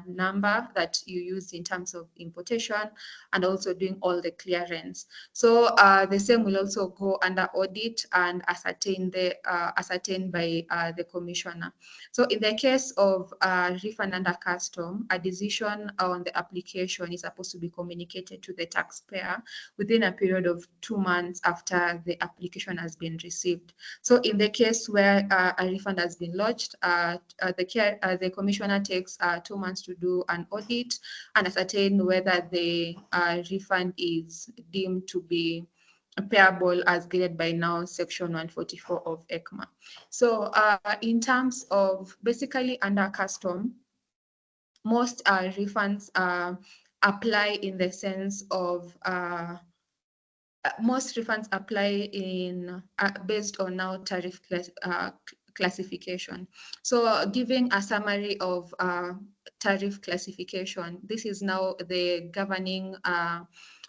number that you use in terms of importation, and also doing all the clearance. So the same will also go under audit and ascertained by the commissioner. So in the case of refund under custom, a decision on the application is supposed to be communicated to the taxpayer within a period of 2 months after the application has been received. So in the case where a refund has been lodged, the commissioner takes 2 months to do an audit and ascertain whether the refund is deemed to be payable as guided by now section 144 of ECMA. So in terms of basically under custom, most refunds apply in the sense of most refunds apply in based on now tariff classification. So giving a summary of tariff classification, this is now the governing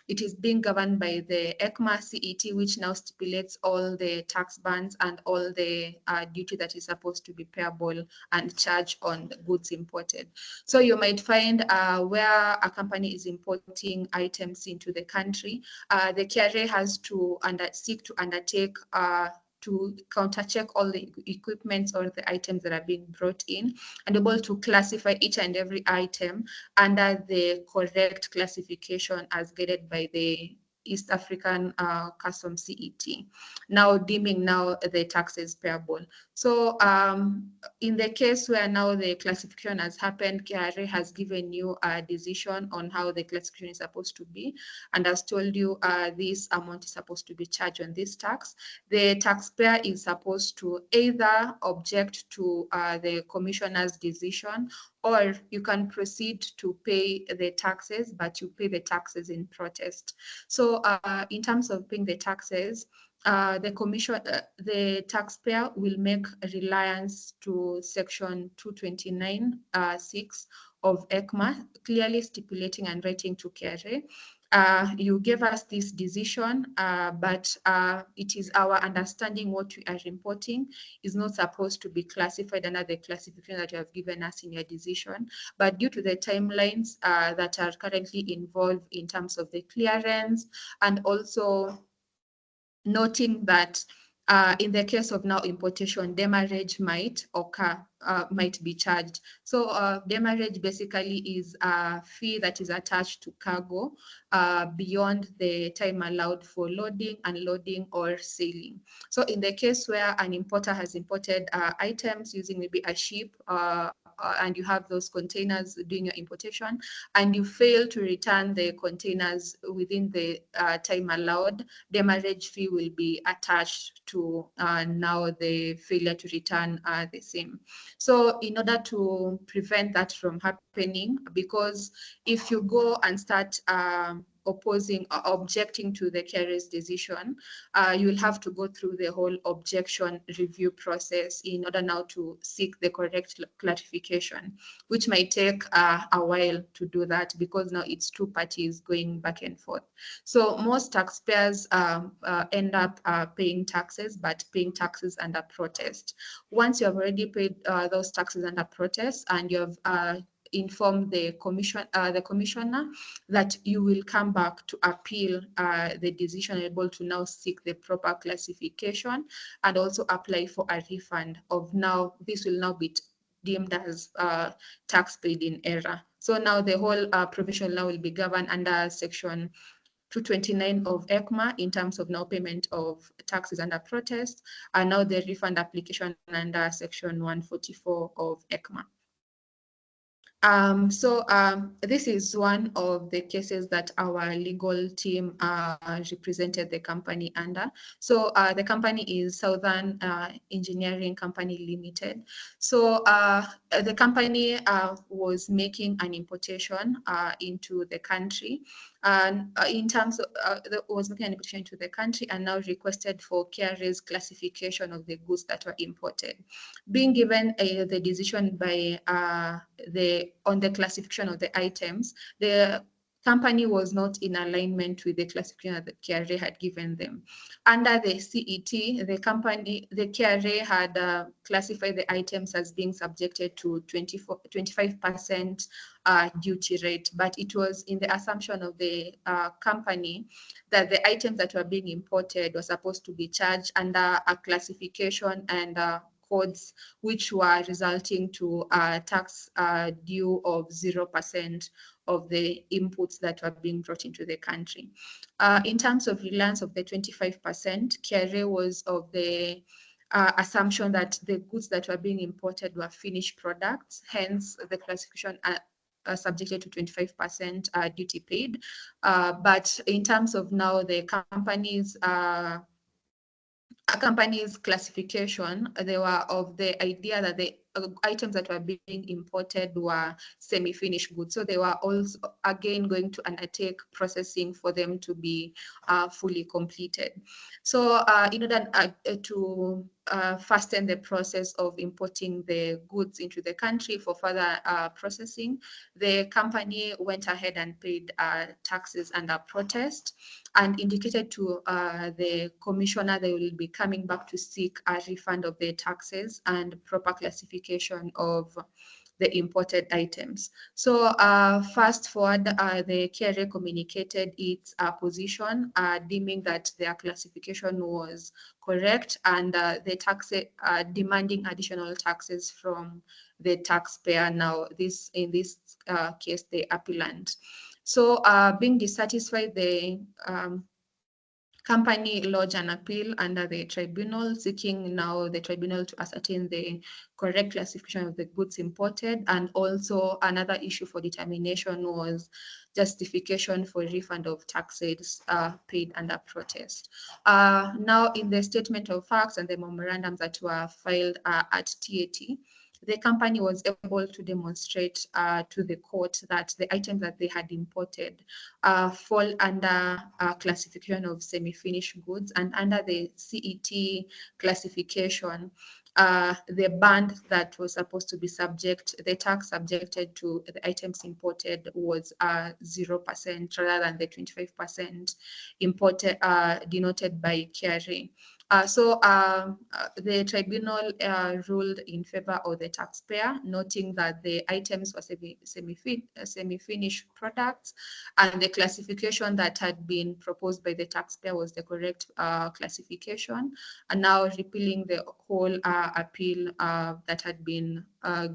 it is being governed by the ECMA CET, which now stipulates all the tax bands and all the duty that is supposed to be payable and charged on the goods imported. So you might find where a company is importing items into the country, the KRA has to seek to undertake to counter-check all the equipments or the items that are being brought in and able to classify each and every item under the correct classification as guided by the East African Customs CET, now deeming now the taxes payable. So in the case where now the classification has happened, KRA has given you a decision on how the classification is supposed to be and has told you this amount is supposed to be charged on this tax. The taxpayer is supposed to either object to the commissioner's decision, or you can proceed to pay the taxes, but you pay the taxes in protest. So in terms of paying the taxes, the taxpayer will make reliance to section 229(6) of ECMA, clearly stipulating and writing to KRA. You gave us this decision, but it is our understanding what we are importing is not supposed to be classified under the classification that you have given us in your decision. But due to the timelines that are currently involved in terms of the clearance, and also noting that in the case of now importation, demurrage might occur, might be charged. So demurrage basically is a fee that is attached to cargo beyond the time allowed for loading, unloading, or sailing. So in the case where an importer has imported items using maybe a ship and you have those containers doing your importation, and you fail to return the containers within the time allowed, demurrage fee will be attached to now the failure to return the same. So in order to prevent that from happening, because if you go and start opposing or objecting to the KRA's decision, you will have to go through the whole objection review process in order now to seek the correct clarification, which might take a while to do that because now it's two parties going back and forth. So most taxpayers end up paying taxes, but paying taxes under protest. Once you have already paid those taxes under protest and you have inform the commissioner that you will come back to appeal the decision, able to now seek the proper classification and also apply for a refund of now. This will now be deemed as tax paid in error. So now the whole provision now will be governed under section 229 of ECMA in terms of now payment of taxes under protest, and now the refund application under section 144 of ECMA. This is one of the cases that our legal team represented the company under. So the company is Southern Engineering Company Limited. So the company was making an importation into the country, and in terms of was making an importation into the country, and now requested for KRA's classification of the goods that were imported. Being given the decision by on the classification of the items, the company was not in alignment with the classification that KRA had given them. Under the CET, the KRA had classified the items as being subjected to 25% duty rate, but it was in the assumption of the company that the items that were being imported were supposed to be charged under a classification and codes which were resulting to a tax due of 0% of the inputs that were being brought into the country. In terms of reliance of the 25%, KRA was of the assumption that the goods that were being imported were finished products, hence the classification subjected to 25% duty paid. But in terms of now the company's classification, they were of the idea that the items that were being imported were semi-finished goods. So they were also again going to undertake processing for them to be fully completed. So in order to fasten the process of importing the goods into the country for further processing, the company went ahead and paid taxes under protest and indicated to the commissioner they will be coming back to seek a refund of their taxes and proper classification of the imported items. So fast forward, the KRA communicated its position, deeming that their classification was correct and the tax demanding additional taxes from the taxpayer. Now, in this case, the appellant. So being dissatisfied, the company lodged an appeal under the tribunal, seeking now the tribunal to ascertain the correct classification of the goods imported. And also another issue for determination was justification for refund of taxes paid under protest. Now in the statement of facts and the memorandums that were filed at TAT, the company was able to demonstrate to the court that the items that they had imported fall under classification of semi-finished goods, and under the CET classification, the band that was supposed to be the tax subjected to the items imported was 0% rather than the 25% imported denoted by KRA. So the tribunal ruled in favor of the taxpayer, noting that the items were semi-finished products and the classification that had been proposed by the taxpayer was the correct classification, and now repealing the whole appeal that had been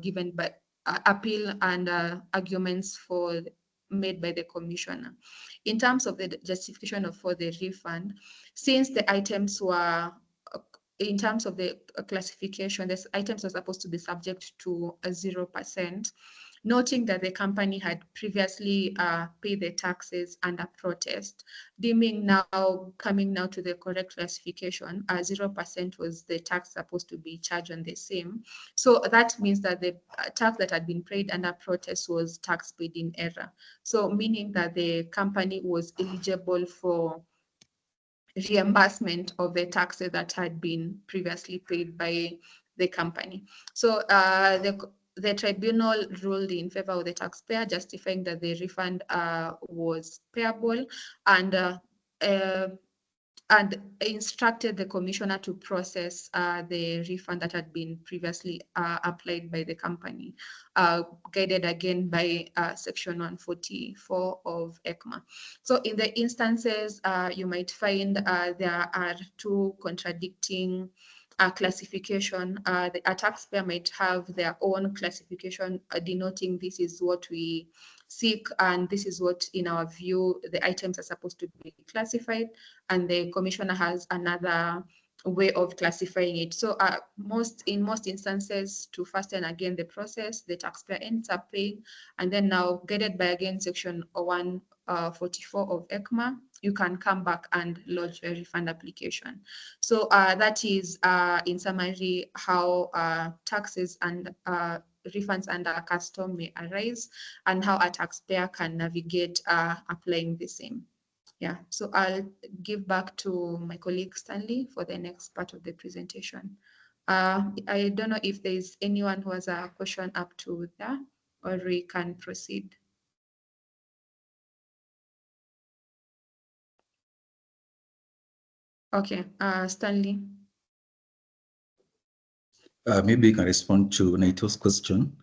given by appeal and arguments made by the commissioner. In terms of the justification for the refund, since the items were, in terms of the classification, the items were supposed to be subject to a 0%, noting that the company had previously paid the taxes under protest, deeming now, coming now to the correct classification, 0% was the tax supposed to be charged on the same. So that means that the tax that had been paid under protest was tax paid in error. So meaning that the company was eligible for reimbursement of the taxes that had been previously paid by the company. So the tribunal ruled in favor of the taxpayer, justifying that the refund was payable, and instructed the commissioner to process the refund that had been previously applied by the company, guided again by section 144 of ECMA. So in the instances, you might find there are two contradicting classification. A taxpayer might have their own classification denoting this is what we seek and this is what, in our view, the items are supposed to be classified, and the commissioner has another way of classifying it. So in most instances, to fasten again the process, the taxpayer ends up paying, and then now guided by again section 144 of ECMA, you can come back and lodge a refund application. So that is in summary how taxes and refunds under custom may arise, and how a taxpayer can navigate applying the same. Yeah, so I'll give back to my colleague Stanley for the next part of the presentation. I don't know if there's anyone who has a question up to there, or we can proceed. Okay, Stanley. Maybe you can respond to Naito's question.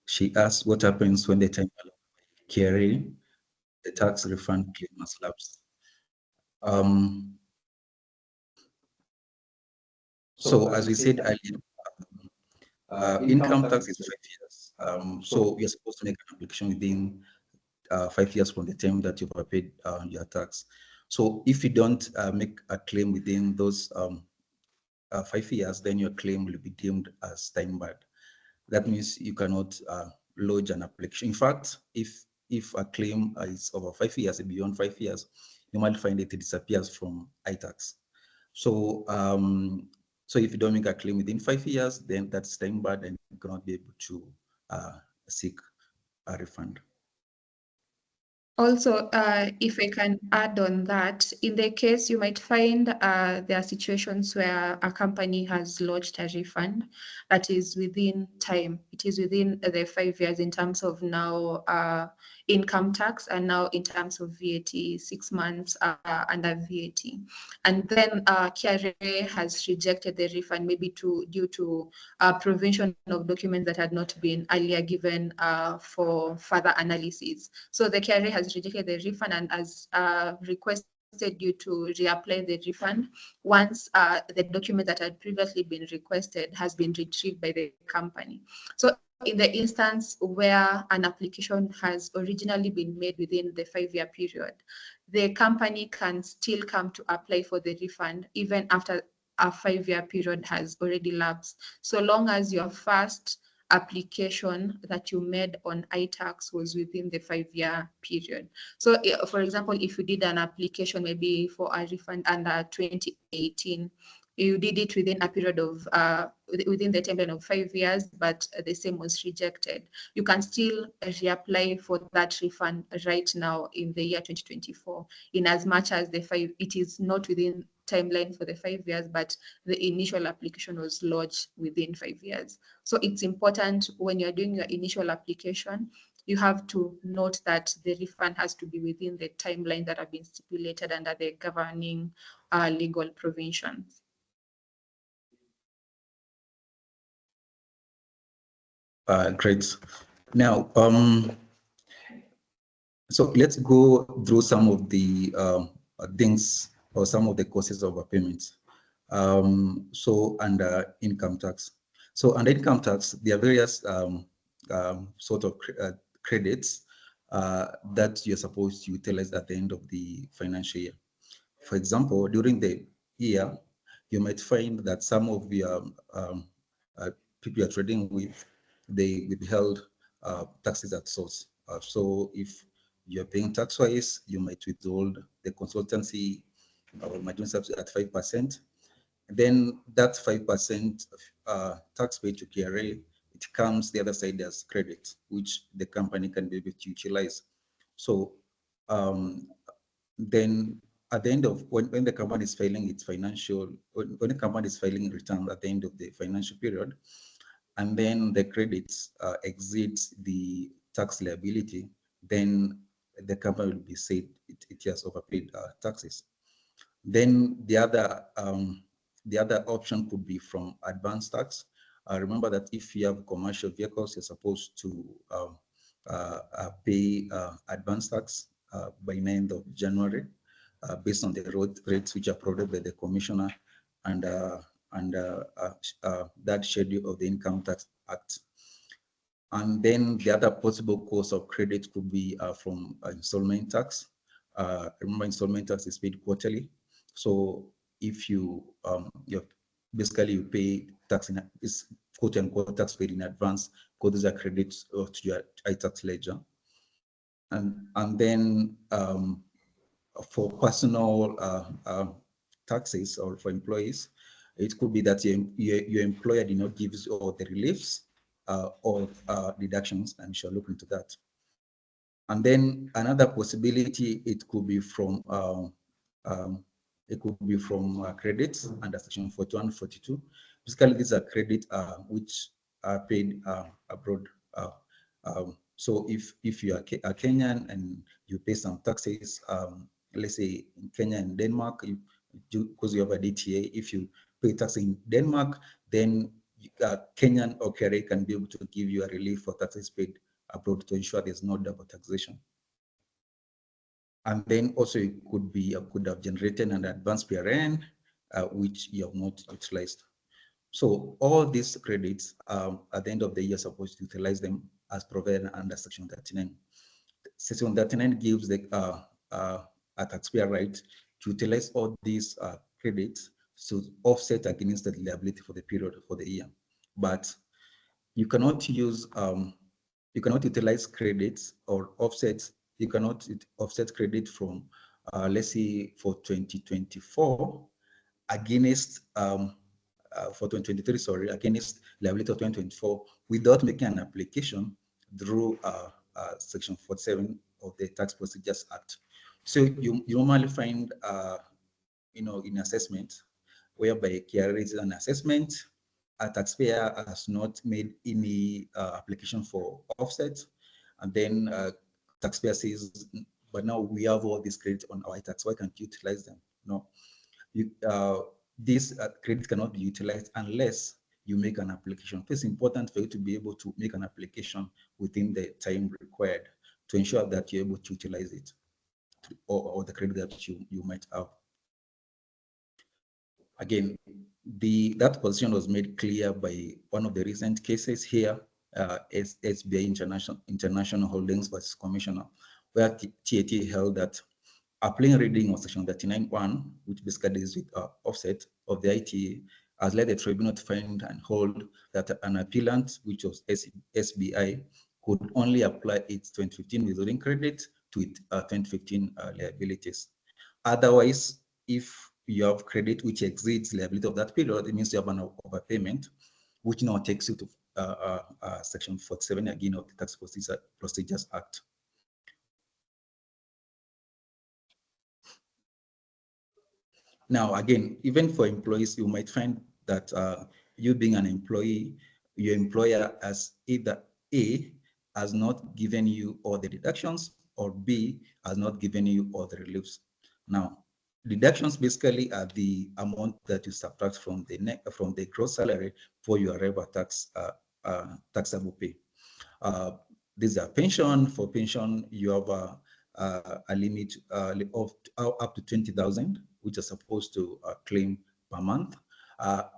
She asked what happens when the time carry the tax refund claim has lapsed. Um, so as we said earlier, income tax is 5 years. So you're supposed to make an application within 5 years from the time that you've paid your tax. So if you don't make a claim within those 5 years, then your claim will be deemed as time barred. That means you cannot lodge an application. In fact, if a claim is over 5 years, beyond 5 years, you might find it disappears from iTax. So so if you don't make a claim within 5 years, then that's time barred and you cannot be able to seek a refund. Also, if I can add on that, in the case you might find there are situations where a company has lodged a refund that is within time. It is within the 5 years in terms of now income tax, and now in terms of VAT, 6 months under VAT. And then KRA has rejected the refund, maybe due to provision of documents that had not been earlier given for further analysis. So the KRA has rejected the refund and has requested you to reapply the refund once the document that had previously been requested has been retrieved by the company. So in the instance where an application has originally been made within the 5-year period, the company can still come to apply for the refund even after a 5-year period has already lapsed, so long as your first application that you made on iTax was within the 5-year period. So for example, if you did an application maybe for a refund under 2018, you did it within a period of within the timeline of 5 years, but the same was rejected, you can still reapply for that refund right now in the year 2024, in as much as it is not within timeline for the 5 years, but the initial application was lodged within 5 years. So it's important when you're doing your initial application, you have to note that the refund has to be within the timeline that have been stipulated under the governing legal provisions. Great. Now, so let's go through some of the things or some of the causes of payments. So under income tax. So under income tax, there are various sort of credits that you're supposed to utilize at the end of the financial year. For example, during the year, you might find that some of your people you're trading with, they withheld taxes at source. So if you're paying tax-wise, you might withhold the consultancy or margin subsidy at 5%. Then that 5% tax paid to KRA, it comes the other side as credit, which the company can be able to utilize. So then at the end of when the company is filing its financial, when the company is filing returns at the end of the financial period, and then the credits exceeds the tax liability, then the company will be said it has overpaid taxes. Then the other option could be from advance tax. Remember that if you have commercial vehicles, you're supposed to pay advance tax by 9th of January based on the road rates which are provided by the commissioner and that schedule of the Income Tax Act. And then the other possible cause of credit could be from installment tax. Remember, installment tax is paid quarterly. So if you basically you pay tax in is quote unquote tax paid in advance, because these are credits to your iTax ledger. And then for personal taxes or for employees, it could be that your employer did not give you all the reliefs or deductions, and you shall look into that. And then another possibility, it could be from credits under section 41, 42. Basically, these are credit which are paid abroad. So if you are a Kenyan and you pay some taxes, let's say in Kenya and Denmark, because you have a DTA, if you pay tax in Denmark, then Kenyan or KRA can be able to give you a relief for taxes paid abroad to ensure there's no double taxation. And then also it could have generated an advanced PRN, which you have not utilized. So all these credits, at the end of the year, you're supposed to utilize them as provided under Section 39. Section 39 gives a taxpayer right to utilize all these credits to offset against the liability for the period for the year. But you cannot utilize credits or offsets. You cannot offset credit from, let's say, for 2024 against for 2023, sorry, against liability of 2024 without making an application through Section 47 of the Tax Procedures Act. So you normally find, in assessment, whereby KRA is an assessment, a taxpayer has not made any application for offset, and then taxpayer says, but now we have all these credits on our tax, why can't you utilize them? No, this credit cannot be utilized unless you make an application. It's important for you to be able to make an application within the time required to ensure that you're able to utilize it, or the credit that you might have. Again, that position was made clear by one of the recent cases here, SBI International Holdings versus Commissioner, where TAT held that a plain reading of Section 39(1), which basically is with offset of the ITA, has led the tribunal to find and hold that an appellant, which was SBI, could only apply its 2015 withholding credit to its 2015 liabilities. Otherwise, if you have credit which exceeds liability of that period, it means you have an overpayment, which now takes you to Section 47 again of the Tax Procedures Act. Now, again, even for employees, you might find that you being an employee, your employer has either A, has not given you all the deductions, or B, has not given you all the reliefs. Now, deductions basically are the amount that you subtract from the gross salary for your arrival tax taxable pay. These are pension. For pension, you have a limit of up to 20,000, which are supposed to claim per month.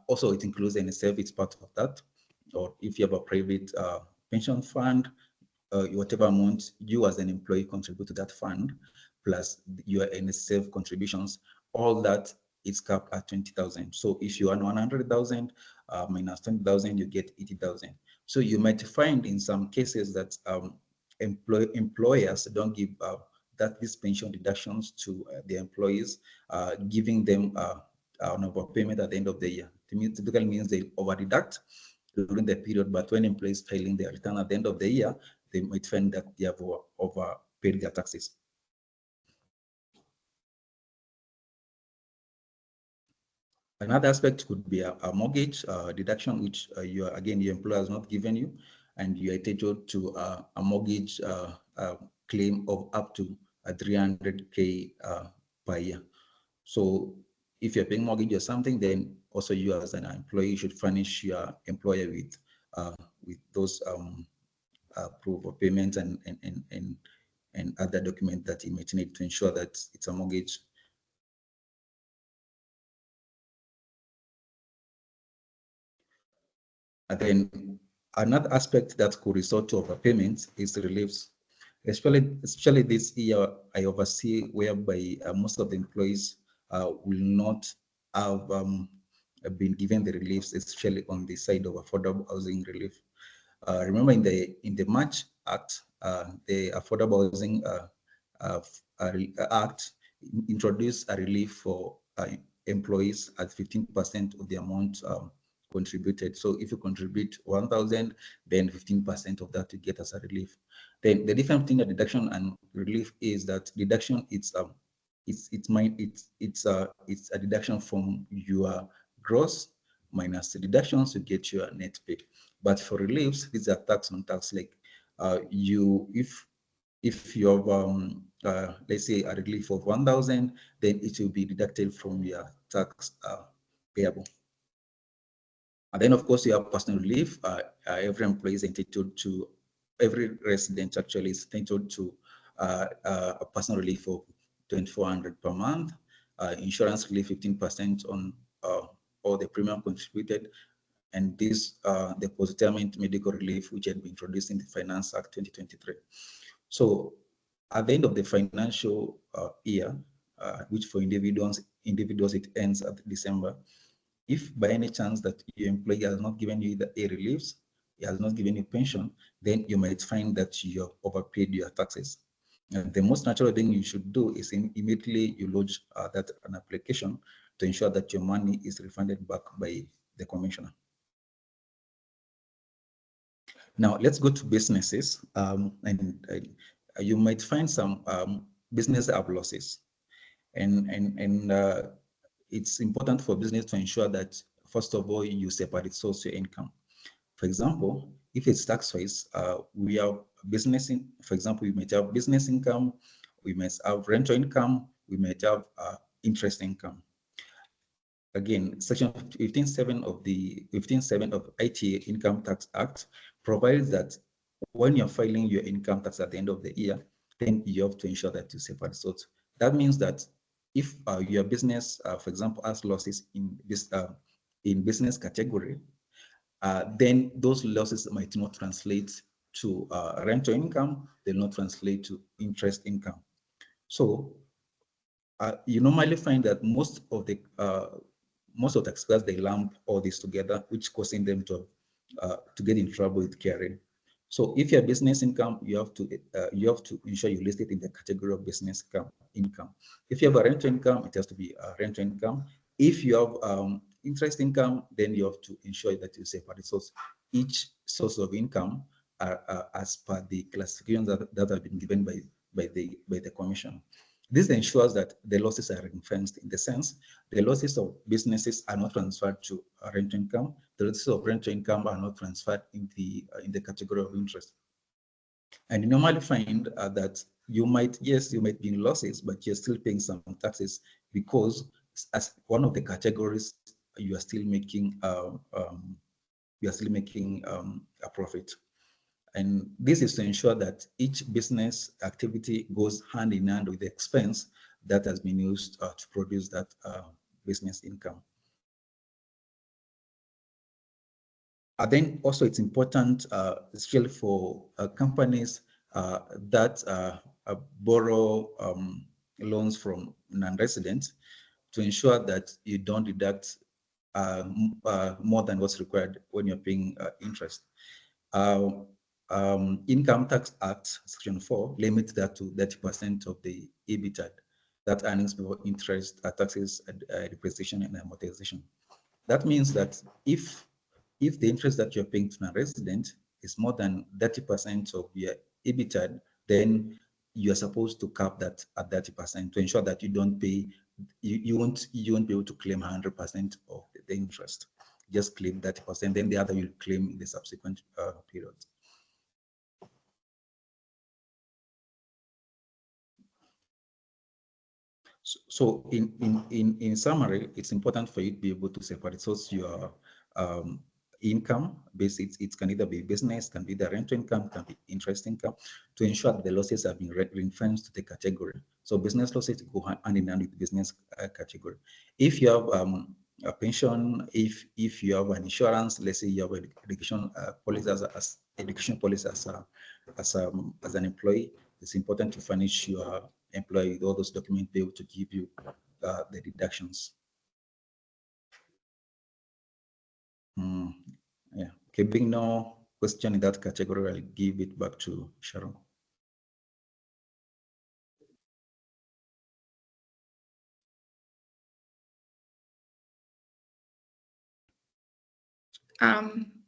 Also, it includes NSF, it's part of that. Or if you have a private pension fund, whatever amount you as an employee contribute to that fund, plus your NSF contributions, all that is capped at 20,000. So if you earn 100,000 minus 20,000, you get 80,000. So you might find in some cases that employers don't give these pension deductions to the employees, giving them an overpayment at the end of the year. It typically means they over-deduct during the period, but when employees filing their return at the end of the year, they might find that they have overpaid their taxes. Another aspect could be a mortgage deduction, which your employer has not given you, and you are entitled to a mortgage claim of up to 300K per year. So if you're paying mortgage or something, then also you as an employee should furnish your employer with those proof of payment and other documents that you might need to ensure that it's a mortgage. And then another aspect that could result to overpayment is the reliefs. Especially this year, I oversee whereby most of the employees will not have been given the reliefs, especially on the side of affordable housing relief. Remember, in the March Act, the Affordable Housing uh, Act introduced a relief for employees at 15% of the amount contributed. So if you contribute 1,000, then 15% of that you get as a relief. Then the difference between a deduction and relief is that deduction it's a deduction from your gross minus the deductions you get your net pay. But for reliefs, these are tax on tax. Like if you have let's say a relief of 1,000, then it will be deducted from your tax payable. And then, of course, you have personal relief. Every employee is entitled to, every resident actually is entitled to a personal relief of 2,400 per month, insurance relief 15% on all the premium contributed, and this the post-retirement medical relief, which had been introduced in the Finance Act 2023. So at the end of the financial year, which for individuals it ends at December, if by any chance that your employee has not given you the a reliefs, he has not given you pension, then you might find that you have overpaid your taxes. And the most natural thing you should do is immediately you lodge that an application to ensure that your money is refunded back by the commissioner. Now let's go to businesses, and you might find some business have losses, and it's important for business to ensure that first of all you separate source your income. For example, if it's tax-wise, we have business in, for example, we might have business income, we might have rental income, we might have interest income. Again, Section 15.7 of the 15.7 of ITA Income Tax Act provides that when you're filing your income tax at the end of the year, then you have to ensure that you separate source. That means that if your business, for example, has losses in this in business category, then those losses might not translate to rental income, they'll not translate to interest income. So you normally find that most of taxpayers, they lump all this together, which causing them to get in trouble with carrying. So if your business income, you have to ensure you list it in the category of business income. If you have a rental income, it has to be a rental income. If you have interest income, then you have to ensure that you separate source. Each source of income are as per the classifications that have been given by the commission. This ensures that the losses are ring-fenced in the sense the losses of businesses are not transferred to rental income. The losses of rental income are not transferred in the category of interest. And you normally find that you might be in losses, but you're still paying some taxes because as one of the categories you are still making a profit. And this is to ensure that each business activity goes hand in hand with the expense that has been used to produce that business income. Then also it's important, especially for companies that borrow loans from non-residents, to ensure that you don't deduct more than what's required when you're paying interest. Income Tax Act, Section 4, limits that to 30% of the EBITDA, that earnings before interest, taxes, depreciation, and amortization. That means that if the interest that you're paying to a resident is more than 30% of your EBITDA, then you are supposed to cap that at 30% to ensure that you don't pay, you won't be able to claim 100% of the interest. Just claim 30%, then the other you'll claim in the subsequent period. So in summary, it's important for you to be able to separate source your income base. It can either be business, can be the rental income, can be interest income, to ensure that the losses have been ring-fenced to the category. So business losses go hand in hand with business category. If you have a pension, if you have an insurance, let's say you have an education policy as education policy as an employee, it's important to furnish your employee with all those documents, be able to give you the deductions. Yeah. Okay, being no question in that category, I'll give it back to Sharon.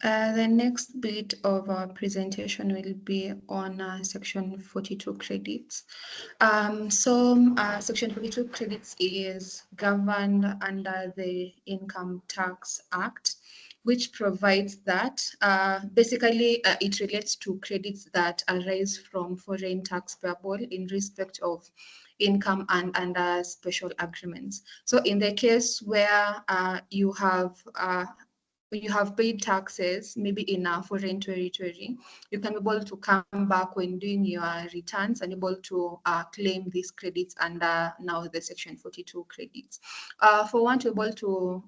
The next bit of our presentation will be on Section 42 credits. Section 42 credits is governed under the Income Tax Act, which provides that basically it relates to credits that arise from foreign tax payable in respect of income and under special agreements. So in the case where you have paid taxes, maybe in a foreign territory, you can be able to come back when doing your returns and able to claim these credits under now the Section 42 credits. For one to be able to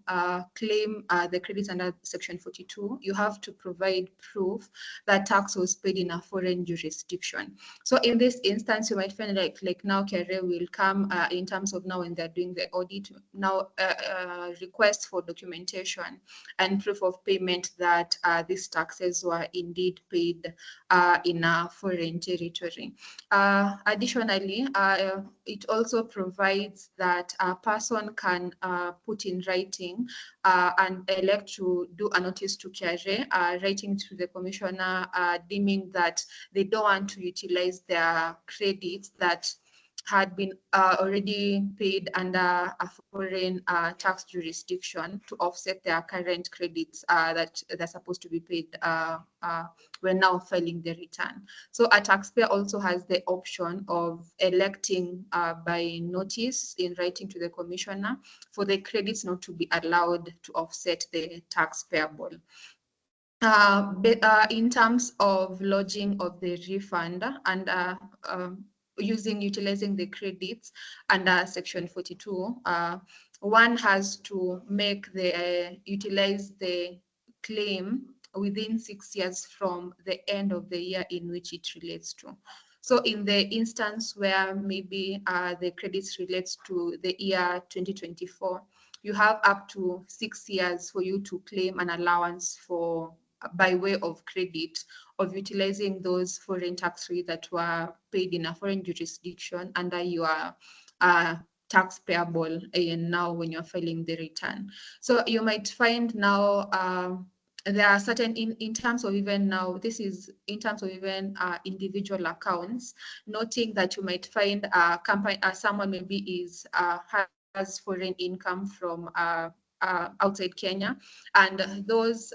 claim the credits under Section 42, you have to provide proof that tax was paid in a foreign jurisdiction. So in this instance, you might find like now KRA will come in terms of now when they're doing the audit, now request for documentation and proof of payment that these taxes were indeed paid in a foreign territory. Additionally, it also provides that a person can put in writing and elect to do a notice to KRA, writing to the commissioner, deeming that they don't want to utilize their credits that had been already paid under a foreign tax jurisdiction to offset their current credits that they're supposed to be paid when now filing the return. So a taxpayer also has the option of electing by notice in writing to the commissioner for the credits not to be allowed to offset the tax payable. In terms of lodging of the refund and utilizing the credits under Section 42, one has to utilize the claim within 6 years from the end of the year in which it relates to. So in the instance where maybe the credits relates to the year 2024, you have up to 6 years for you to claim an allowance for by way of credit of utilizing those foreign tax rates that were paid in a foreign jurisdiction under your tax payable and now when you're filing the return. So you might find now there are certain in terms of even now, this is in terms of even individual accounts, noting that you might find a company, someone maybe is has foreign income from outside Kenya, and those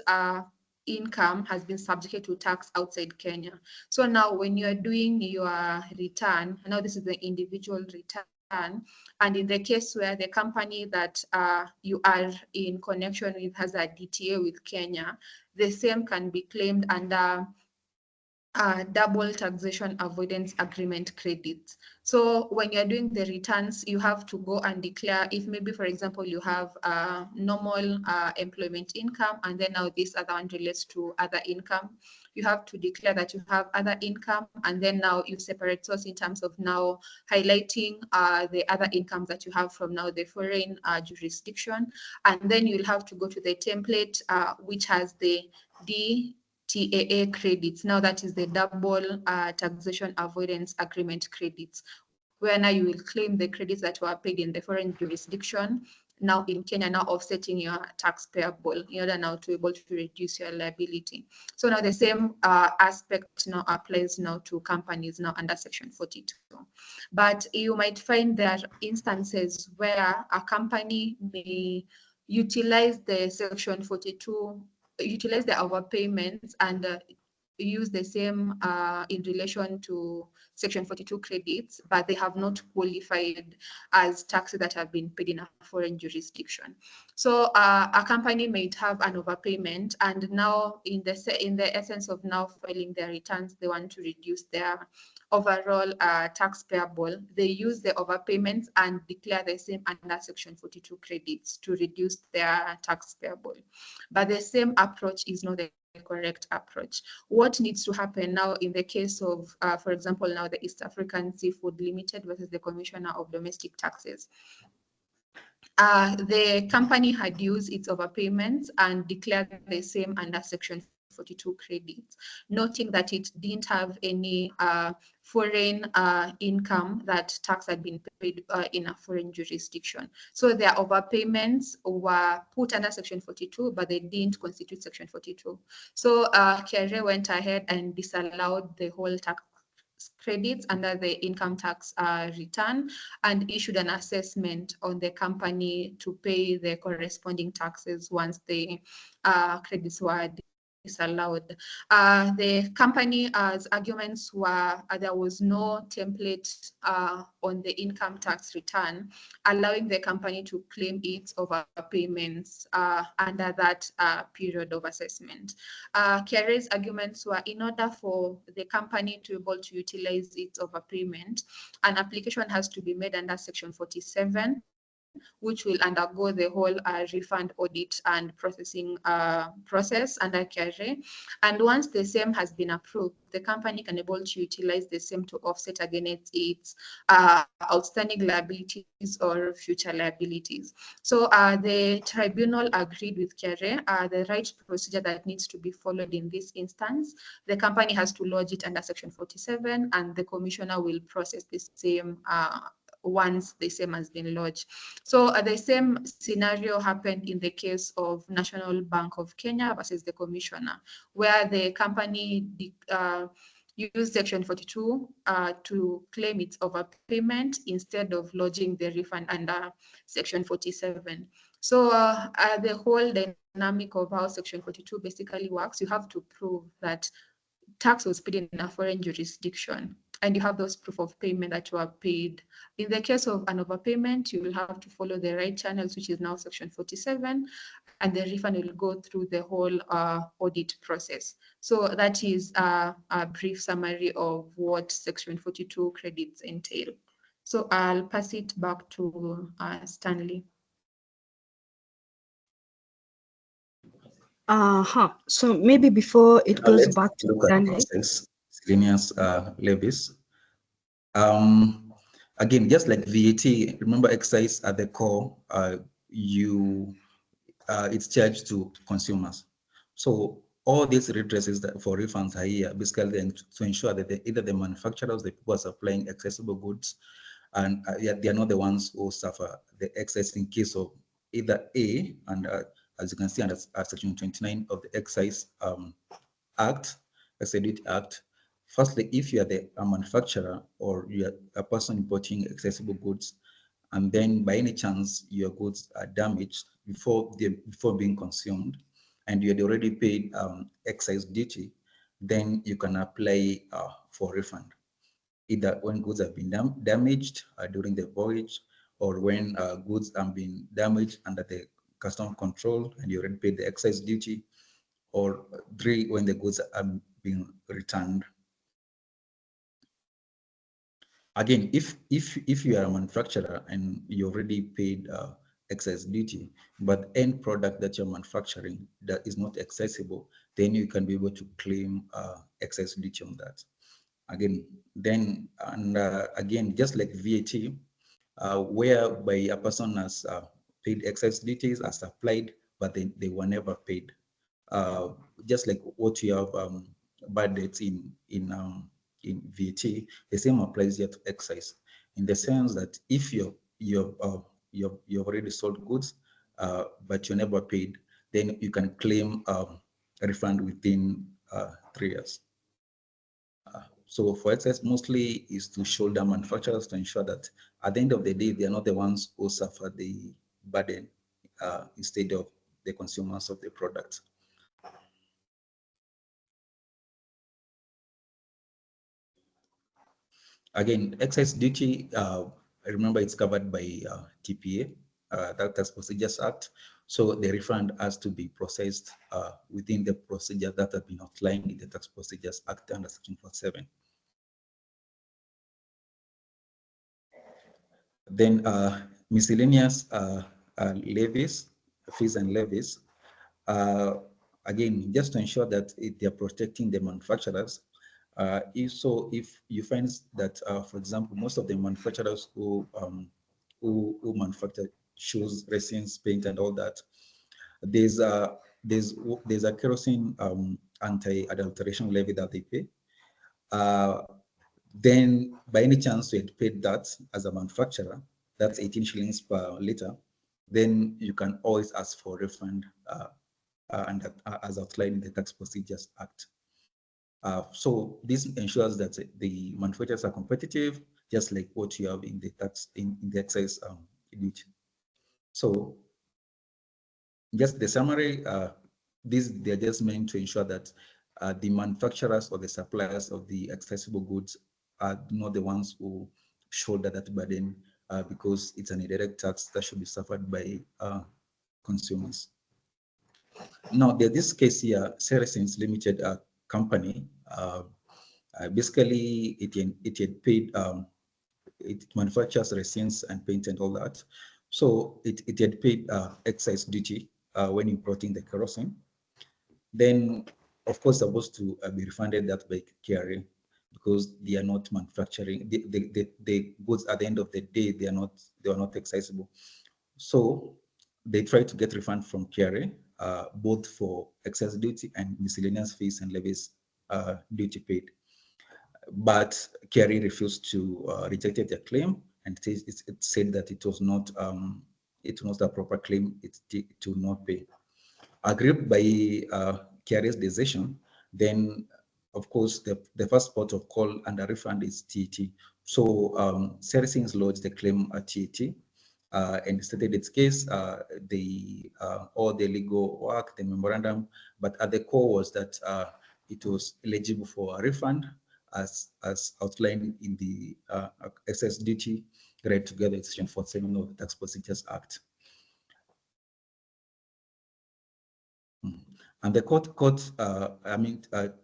income has been subjected to tax outside Kenya. So now when you are doing your return, now this is the individual return, and in the case where the company that you are in connection with has a DTA with Kenya, the same can be claimed under double taxation avoidance agreement credits. So when you're doing the returns, you have to go and declare if maybe, for example, you have normal employment income, and then now this other one relates to other income. You have to declare that you have other income, and then now you separate those in terms of now highlighting the other income that you have from now the foreign jurisdiction. And then you'll have to go to the template, which has the TAA credits. Now that is the double taxation avoidance agreement credits, where now you will claim the credits that were paid in the foreign jurisdiction, now in Kenya, now offsetting your tax payable in order now to be able to reduce your liability. So now the same aspect now applies now to companies now under Section 42. But you might find there are instances where a company may utilize the Section 42, utilize the overpayments and use the same in relation to Section 42 credits, but they have not qualified as taxes that have been paid in a foreign jurisdiction. So a company might have an overpayment, and now in the essence of now filing their returns, they want to reduce their overall tax payable. They use the overpayments and declare the same under Section 42 credits to reduce their tax payable. But the same approach is not the correct approach. What needs to happen now in the case of, for example, now the East African Seafood Limited versus the Commissioner of Domestic Taxes? the company had used its overpayments and declared the same under Section 42 credits, noting that it didn't have any foreign income that tax had been paid in a foreign jurisdiction. So their overpayments were put under Section 42, but they didn't constitute Section 42. So KRA went ahead and disallowed the whole tax credits under the income tax return and issued an assessment on the company to pay the corresponding taxes once the credits were disallowed. The company's arguments were there was no template on the income tax return allowing the company to claim its overpayments under that period of assessment. KRA's arguments were in order for the company to be able to utilize its overpayment, an application has to be made under Section 47, which will undergo the whole refund audit and processing process under KRA. And once the same has been approved, the company can be able to utilize the same to offset against its outstanding liabilities or future liabilities. So the tribunal agreed with KRA the right procedure that needs to be followed in this instance. The company has to lodge it under Section 47, and the commissioner will process the same once the same has been lodged. So the same scenario happened in the case of National Bank of Kenya versus the commissioner, where the company used Section 42 to claim its overpayment instead of lodging the refund under Section 47. So the whole dynamic of how Section 42 basically works, you have to prove that tax was paid in a foreign jurisdiction and you have those proof of payment that you are paid. In the case of an overpayment, you will have to follow the right channels, which is now Section 47, and the refund will go through the whole audit process. So that is a brief summary of what Section 42 credits entail. So I'll pass it back to Stanley. So maybe before it goes Let's back to look at Stanley. miscellaneous levies. Again, just like VAT, remember excise at the core, it's charged to consumers. So all these redresses that for refunds are here basically to ensure that either the manufacturers, the people supplying accessible goods, and they are not the ones who suffer the excess in case of either A, and as you can see under Section 29 of the Excise Act, Excise Duty Act. Firstly, if you are a manufacturer or you are a person importing accessible goods, and then by any chance your goods are damaged before being consumed, and you had already paid excise duty, then you can apply for refund, either when goods have been damaged during the voyage, or when goods have been damaged under the custom control and you already paid the excise duty, or 3, when the goods are being returned. Again, if you are a manufacturer and you already paid excise duty, but end product that you're manufacturing that is not accessible, then you can be able to claim excise duty on that. Again, then, and again, just like VAT, whereby a person has paid excise duties, as applied, but they were never paid. Just like what you have bad debts in VAT, the same applies here to excise, in the sense that if you've already sold goods, but you never paid, then you can claim a refund within 3 years. So for excess, mostly is to shoulder manufacturers to ensure that at the end of the day, they are not the ones who suffer the burden instead of the consumers of the product. Again, excise duty, remember it's covered by TPA, Tax Procedures Act. So the refund has to be processed within the procedure that have been outlined in the Tax Procedures Act under Section 47. Then miscellaneous levies, fees and levies. Again, just to ensure that they are protecting the manufacturers. If you find that, for example, most of the manufacturers who manufacture shoes, resins, paint, and all that. There's a there's a kerosene anti-adulteration levy that they pay. Then by any chance you had paid that as a manufacturer, that's 18 shillings per liter, then you can always ask for a refund and as outlined in the Tax Procedures Act. So this ensures that the manufacturers are competitive, just like what you have in the tax in the excise duty. So just the summary, they're just meant to ensure that the manufacturers or the suppliers of the accessible goods are not the ones who shoulder that burden because it's an indirect tax that should be suffered by consumers. Now, there's this case here, Saracens Limited company. Basically, it had paid, it manufactures resins and paint and all that. So it had paid excise duty when importing the kerosene. Then, of course, supposed to be refunded that by KRA because they are not manufacturing the goods at the end of the day, they are not accessible. So they try to get refund from KRA, both for excess duty and miscellaneous fees and levies duty paid. But KRA refused to rejected their claim, and it said that it was not a proper claim. It will not pay. Agreed by KRA's decision, then of course the first port of call and a refund is TET. So Saracens lodged the claim at TET and stated its case, all the legal work, the memorandum, but at the core was that it was eligible for a refund as outlined in the excess duty read together section 47 of the Tax Procedures Act. And the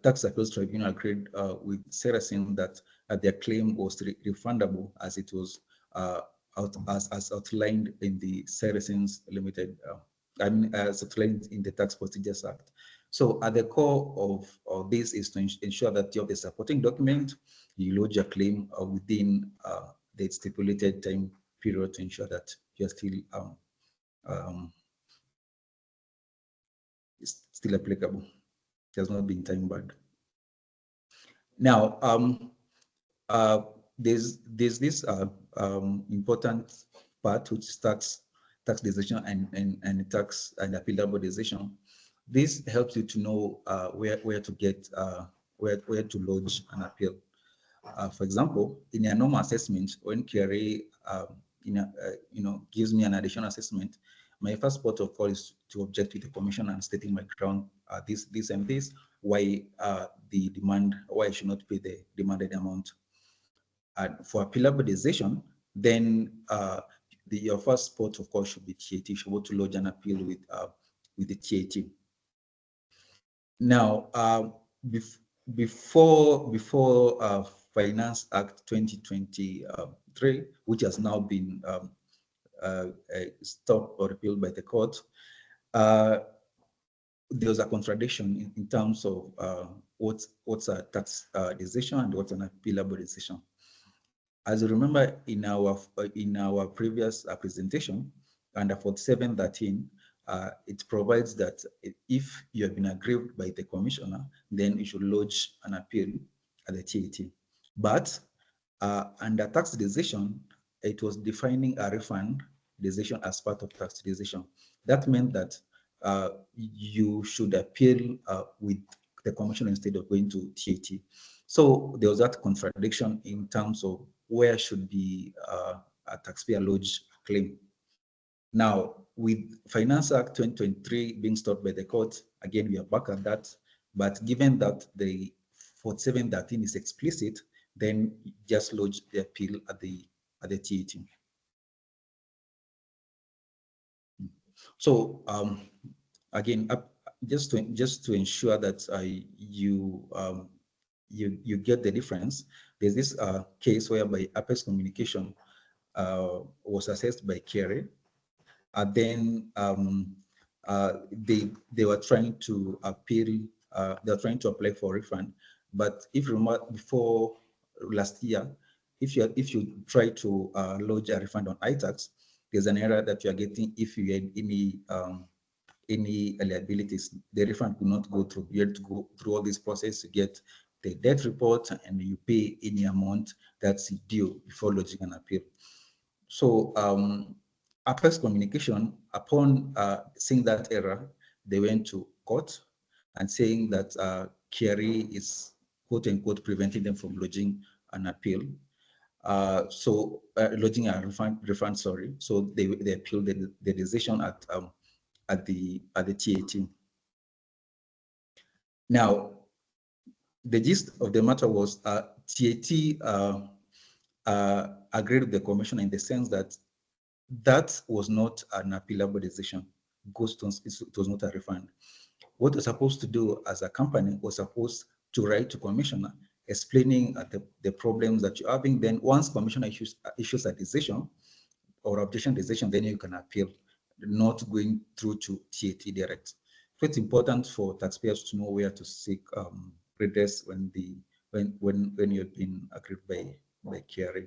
Tax Appeals Tribunal agreed with Saracen that their claim was refundable as it was as outlined in the Saracens Limited, as outlined in the Tax Procedures Act. So at the core of this is to ensure that you have the supporting document, you lodge your claim within the stipulated time period to ensure that you're still applicable. It has not been time barred. Now, there's this important part which is tax decision and tax and appealable decision. This helps you to know where to get where to lodge an appeal. For example, in a normal assessment, when KRA gives me an additional assessment, my first port of call is to object to the commission and stating my ground, this and this, why why I should not pay the demanded amount. And for appealable decision, then your first port of call should be TAT. You should go to lodge an appeal with the TAT. Now, before Finance Act 2023, which has now been stopped or repealed by the court, there was a contradiction in terms of what's a tax decision and what's an appealable decision. As you remember in our previous presentation, under 4713, it provides that if you have been aggrieved by the commissioner, then you should lodge an appeal at the TAT. But under tax decision, it was defining a refund decision as part of tax decision. That meant that you should appeal with the commissioner instead of going to TAT. So there was that contradiction in terms of where should be a taxpayer lodge claim. Now, with Finance Act 2023 being stopped by the court, again, we are back at that. But given that the 4713 is explicit, then just lodge the appeal at the TAT. So again, just to ensure that you get the difference, there's this case whereby Apex Communication was assessed by KRA. Then they were trying to appeal, they were trying to apply for refund. But if you remember before last year, if you try to lodge a refund on iTax, there's an error that you are getting if you had any liabilities, the refund will not go through. You have to go through all this process to get the debt report, and you pay any amount that's due before lodging an appeal. So Apex Communication, upon seeing that error, they went to court and saying that Kerry is quote unquote preventing them from lodging an appeal. Lodging a refund, sorry. So they appealed the decision at the TAT. Now, the gist of the matter was TAT agreed with the commissioner in the sense that that was not an appealable decision. It was not a refund. What we're supposed to do as a company was supposed to write to commissioner explaining the problems that you're having. Then once commissioner issues a decision or objection decision, then you can appeal, not going through to TAT direct. So it's important for taxpayers to know where to seek redress when you've been aggrieved by KRA.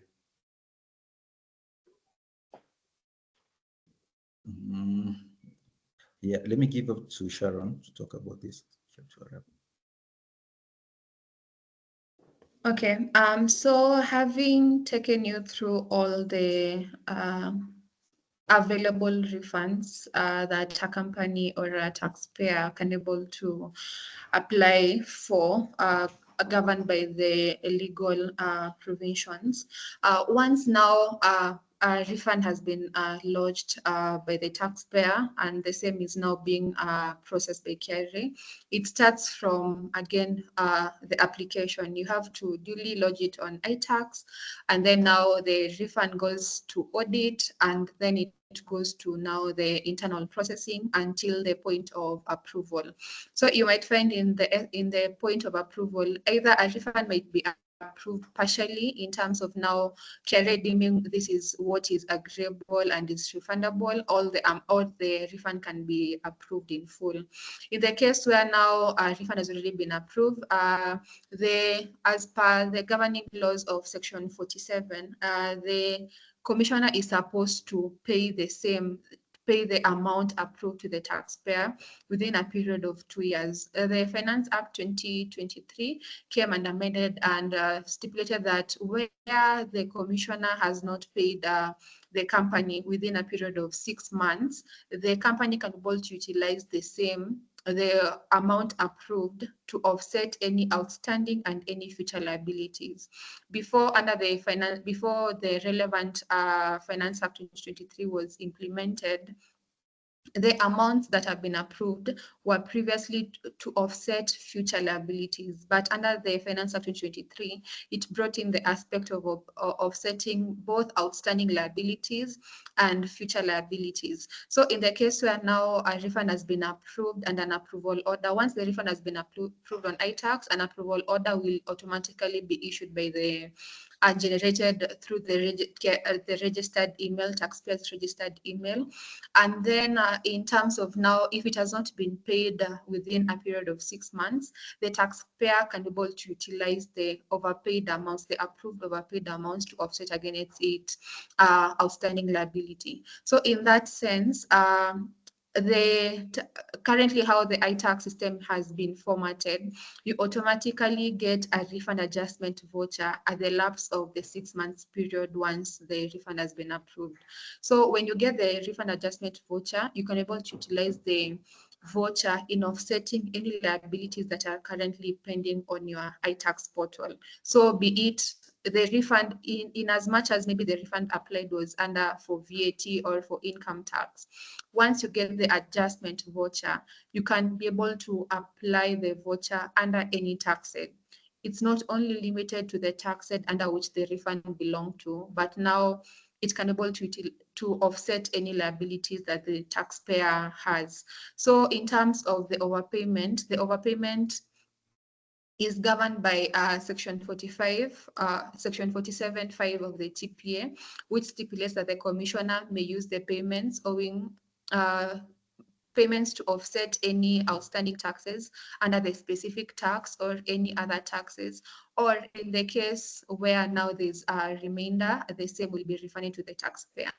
Yeah, let me give up to Sharon to talk about this. Okay, so having taken you through all the available refunds that a company or a taxpayer can able to apply for, governed by the legal provisions. Once now a refund has been lodged by the taxpayer, and the same is now being processed by KRA. It starts from, again, the application. You have to duly lodge it on iTax, and then now the refund goes to audit, and then it goes to now the internal processing until the point of approval. So you might find in the point of approval, either a refund might be approved partially in terms of now KRA deeming this is what is agreeable and is refundable, all the refund can be approved in full. In the case where now a refund has already been approved, as per the governing laws of Section 47, the commissioner is supposed to pay the amount approved to the taxpayer within a period of 2 years. The Finance Act 2023 came and amended and stipulated that where the commissioner has not paid the company within a period of 6 months, the company can be able to utilize the amount approved to offset any outstanding and any future liabilities. Before the relevant Finance Act 2023 was implemented, the amounts that have been approved were previously to offset future liabilities, but under the Finance Act 2023, it brought in the aspect of offsetting both outstanding liabilities and future liabilities. So in the case where now a refund has been approved and an approval order, once the refund has been approved on iTax, an approval order will automatically be issued by the generated through the registered email, taxpayers registered email. And then in terms of now, if it has not been paid within a period of 6 months, the taxpayer can be able to utilize the overpaid amounts, the approved overpaid amounts, to offset against its outstanding liability. So in that sense, currently how the iTax system has been formatted, you automatically get a refund adjustment voucher at the lapse of the 6 months period once the refund has been approved. So when you get the refund adjustment voucher, you can be able to utilize the voucher in offsetting any liabilities that are currently pending on your iTax portal. So be it the refund in as much as maybe the refund applied was under for VAT or for income tax. Once you get the adjustment voucher, you can be able to apply the voucher under any tax head. It's not only limited to the tax head under which the refund belongs to, but now it can be able to offset any liabilities that the taxpayer has. So in terms of the overpayment is governed by Section 45, Section 47(5) of the TPA, which stipulates that the commissioner may use the payments to offset any outstanding taxes under the specific tax or any other taxes, or in the case where now there's a remainder, the same will be refunded to the taxpayer.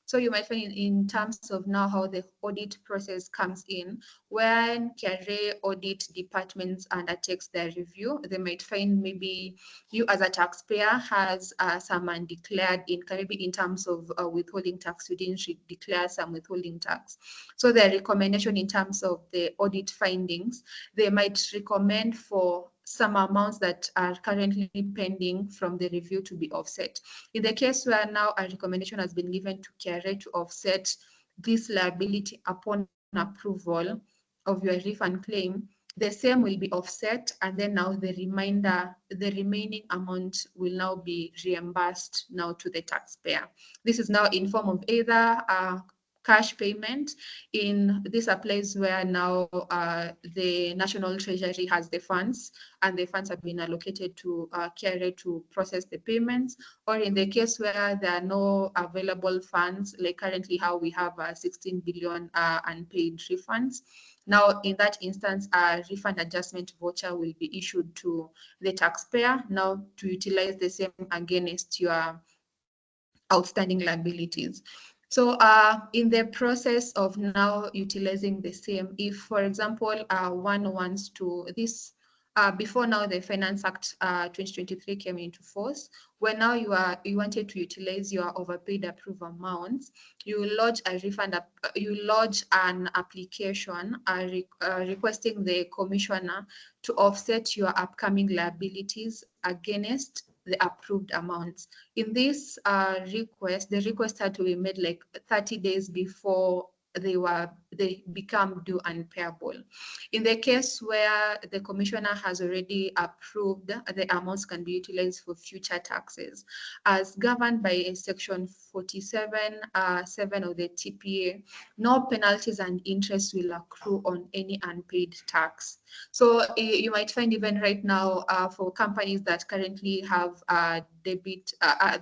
So you might find in terms of now how the audit process comes in, when KRA audit departments undertakes their review, they might find maybe you as a taxpayer has some undeclared income, maybe in terms of withholding tax, you didn't declare some withholding tax. So their recommendation in terms of the audit findings, they might recommend for some amounts that are currently pending from the review to be offset. In the case where now a recommendation has been given to KRA to offset this liability upon approval of your refund claim, the same will be offset, and then now the remaining amount will now be reimbursed now to the taxpayer. This is now in form of either a cash payment. In this applies where now the National Treasury has the funds, and the funds have been allocated to KRA to process the payments, or in the case where there are no available funds, like currently how we have 16 billion unpaid refunds. Now, in that instance, a refund adjustment voucher will be issued to the taxpayer now to utilize the same against your outstanding liabilities. So in the process of now utilizing the same, if, for example, one wants to, before now the Finance Act 2023 came into force, where now you wanted to utilize your overpaid approved amounts, you lodge a refund, you lodge an application requesting the commissioner to offset your upcoming liabilities against the approved amounts. In this request, the request had to be made like 30 days before they become due and payable. In the case where the commissioner has already approved, the amounts can be utilized for future taxes. As governed by section 47(7) of the TPA, no penalties and interest will accrue on any unpaid tax. So you might find even right now for companies that currently have debit,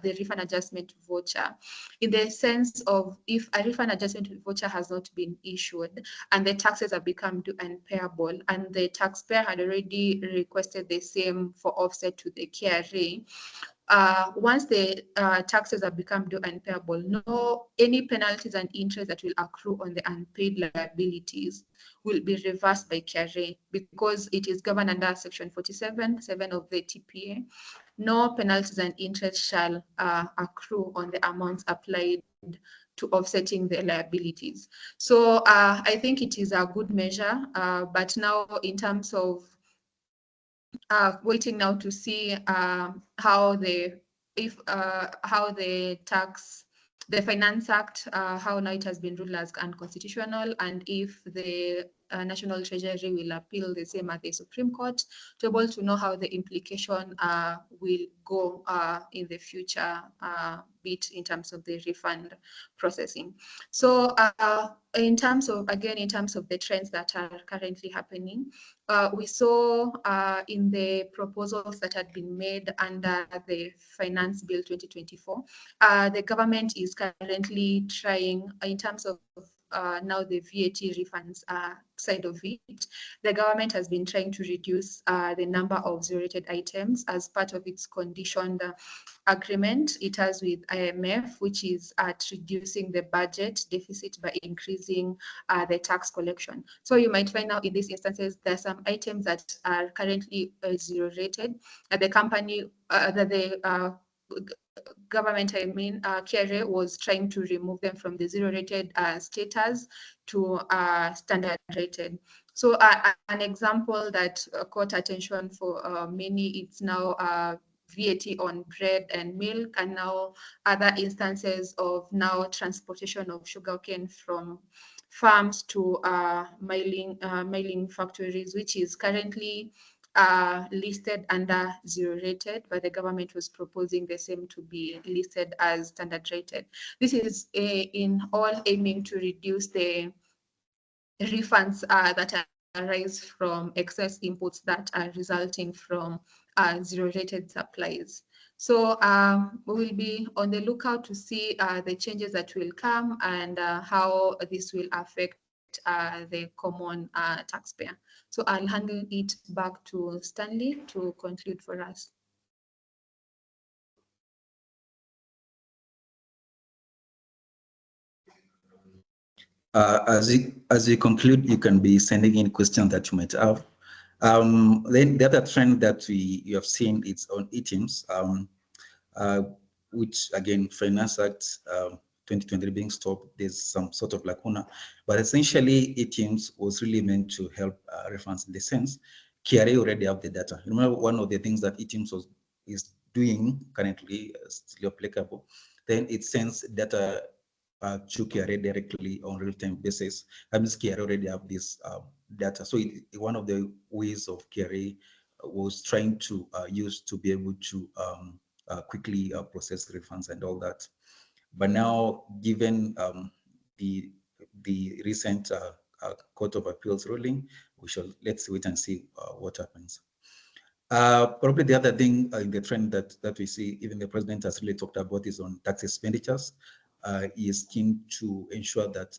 the refund adjustment voucher, in the sense of if a refund adjustment voucher has not been issued and the taxes have become due and payable, and the taxpayer had already requested the same for offset to the KRA, once the taxes have become due and payable, any penalties and interest that will accrue on the unpaid liabilities will be reversed by KRA because it is governed under section 47(7) of the TPA. No penalties and interest shall accrue on the amounts applied to offsetting the liabilities. So I think it is a good measure, but now in terms of waiting now to see how the Finance Act, how now it has been ruled as unconstitutional, and if the National Treasury will appeal the same at the Supreme Court, to be able to know how the implication will go in the future bit in terms of the refund processing. So in terms of the trends that are currently happening, we saw in the proposals that had been made under the Finance Bill 2024, the government is currently trying, in terms of now the VAT refunds side of it, the government has been trying to reduce the number of zero-rated items as part of its conditioned agreement it has with IMF, which is at reducing the budget deficit by increasing the tax collection. So you might find out in these instances, there are some items that are currently zero-rated, that the company, that the government, KRA was trying to remove them from the zero-rated status to standard rated. So an example that caught attention for many, it's now VAT on bread and milk, and now other instances of now transportation of sugarcane from farms to milling factories, which is currently listed under zero rated, but the government was proposing the same to be listed as standard rated. This is in all aiming to reduce the refunds that arise from excess inputs that are resulting from zero rated supplies. So we will be on the lookout to see the changes that will come and how this will affect the common taxpayer. So I'll hand it back to Stanley to conclude for us. As you conclude, you can be sending in questions that you might have. Then the other trend that you have seen is on e-teams, which again, Finance Act 2020 being stopped, there's some sort of lacuna. But essentially, e-teams was really meant to help refunds in the sense KRA already have the data. Remember, one of the things that e-teams is doing currently, still applicable, then it sends data to KRA directly on real-time basis. That means KRA already have this data. So one of the ways of KRA was trying to use to be able to quickly process refunds and all that. But now, given the recent Court of Appeals ruling, let's wait and see what happens. Probably the other thing in the trend that we see, even the president has really talked about, is on tax expenditures. He is keen to ensure that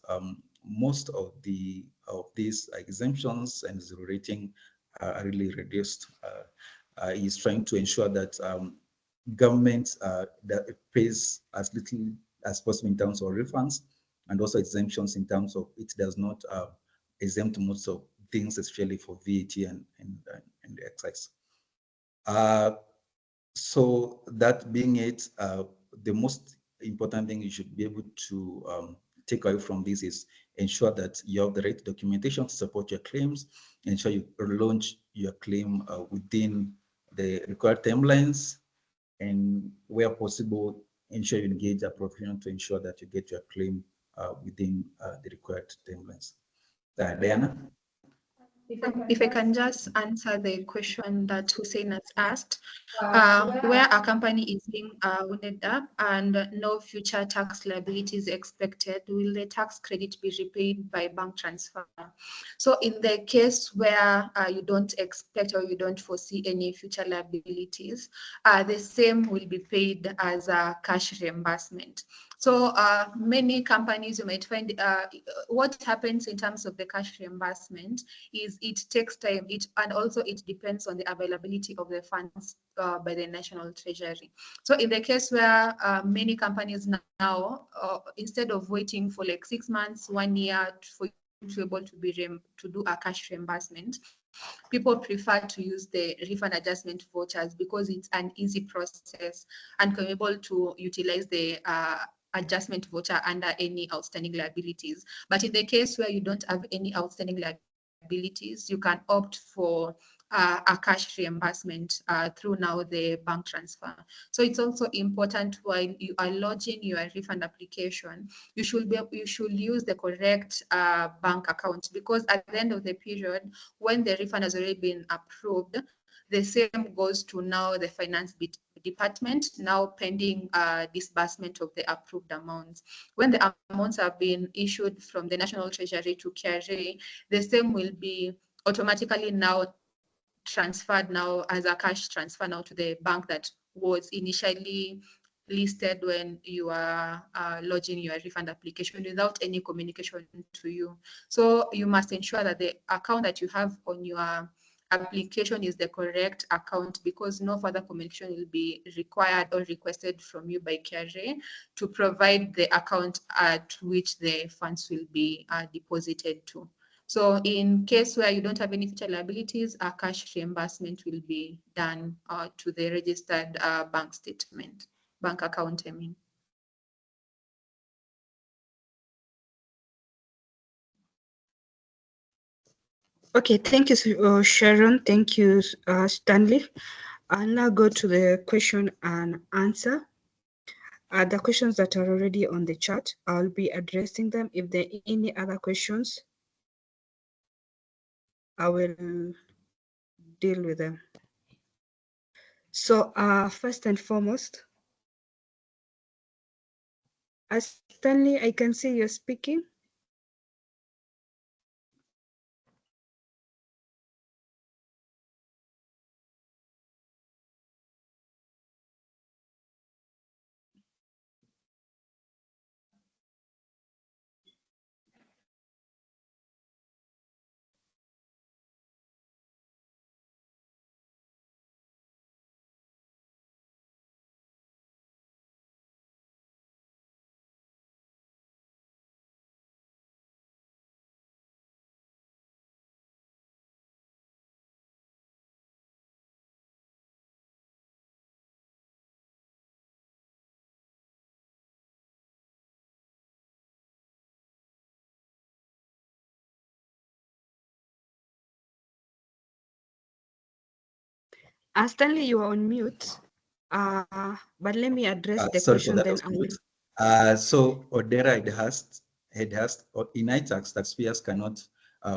most of these exemptions and zero rating are really reduced. He is trying to ensure that government that pays as little as possible in terms of refunds, and also exemptions in terms of it does not exempt most of things, especially for VAT and excise. So that being it, the most important thing you should be able to take away from this is ensure that you have the right documentation to support your claims, ensure you launch your claim within the required timelines, and where possible, ensure you engage a professional to ensure that you get your claim within the required timelines. Diana? If I can just answer the question that Hussein has asked, where a company is being wounded up and no future tax liability is expected, will the tax credit be repaid by bank transfer? So in the case where you don't expect or you don't foresee any future liabilities, the same will be paid as a cash reimbursement. So many companies, you might find what happens in terms of the cash reimbursement is it takes time, and also it depends on the availability of the funds by the National Treasury. So in the case where many companies now, instead of waiting for like 6 months, 1 year for you to be able to do a cash reimbursement, people prefer to use the refund adjustment vouchers because it's an easy process and can be able to utilize the adjustment voucher under any outstanding liabilities. But in the case where you don't have any outstanding liabilities, you can opt for a cash reimbursement through now the bank transfer. So it's also important while you are lodging your refund application, you should use the correct bank account, because at the end of the period, when the refund has already been approved, the same goes to now the finance department, now pending disbursement of the approved amounts. When the amounts have been issued from the National Treasury to KRA, the same will be automatically now transferred now as a cash transfer now to the bank that was initially listed when you are lodging your refund application without any communication to you. So you must ensure that the account that you have on your application is the correct account, because no further communication will be required or requested from you by KRA to provide the account at which the funds will be deposited to. So in case where you don't have any future liabilities, a cash reimbursement will be done to the registered bank account, I mean. Okay, thank you, Sharon. Thank you, Stanley. I'll now go to the question and answer. The questions that are already on the chat, I'll be addressing them. If there are any other questions, I will deal with them. So first and foremost, Stanley, I can see you're speaking. Stanley, you are on mute. But let me address the Sorry for question, that, I then was I will. mute. So Odera had asked, or in iTax, taxpayers cannot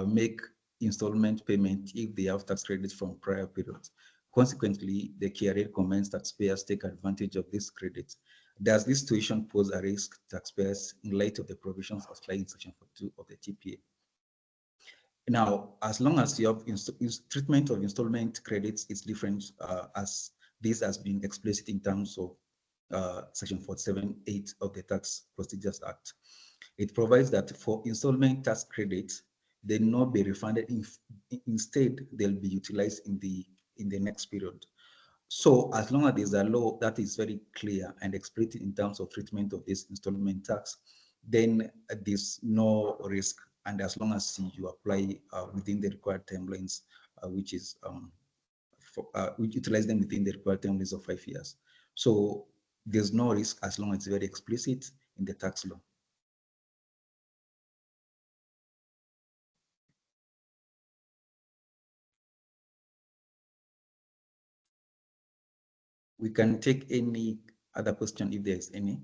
make installment payment if they have tax credits from prior periods. Consequently, the KRA recommends taxpayers take advantage of this credit. Does this situation pose a risk to taxpayers in light of the provisions outlined in Section 42 of the TPA? Now, as long as you have treatment of installment credits is different, as this has been explicit in terms of Section 47(8) of the Tax Procedures Act. It provides that for installment tax credits, they will not be refunded. Instead, they'll be utilized in the next period. So as long as there's a law that is very clear and explicit in terms of treatment of this installment tax, then there's no risk. And as long as you apply within the required timelines, which is we utilize them within the required timelines of 5 years. So there's no risk as long as it's very explicit in the tax law. We can take any other question if there's any.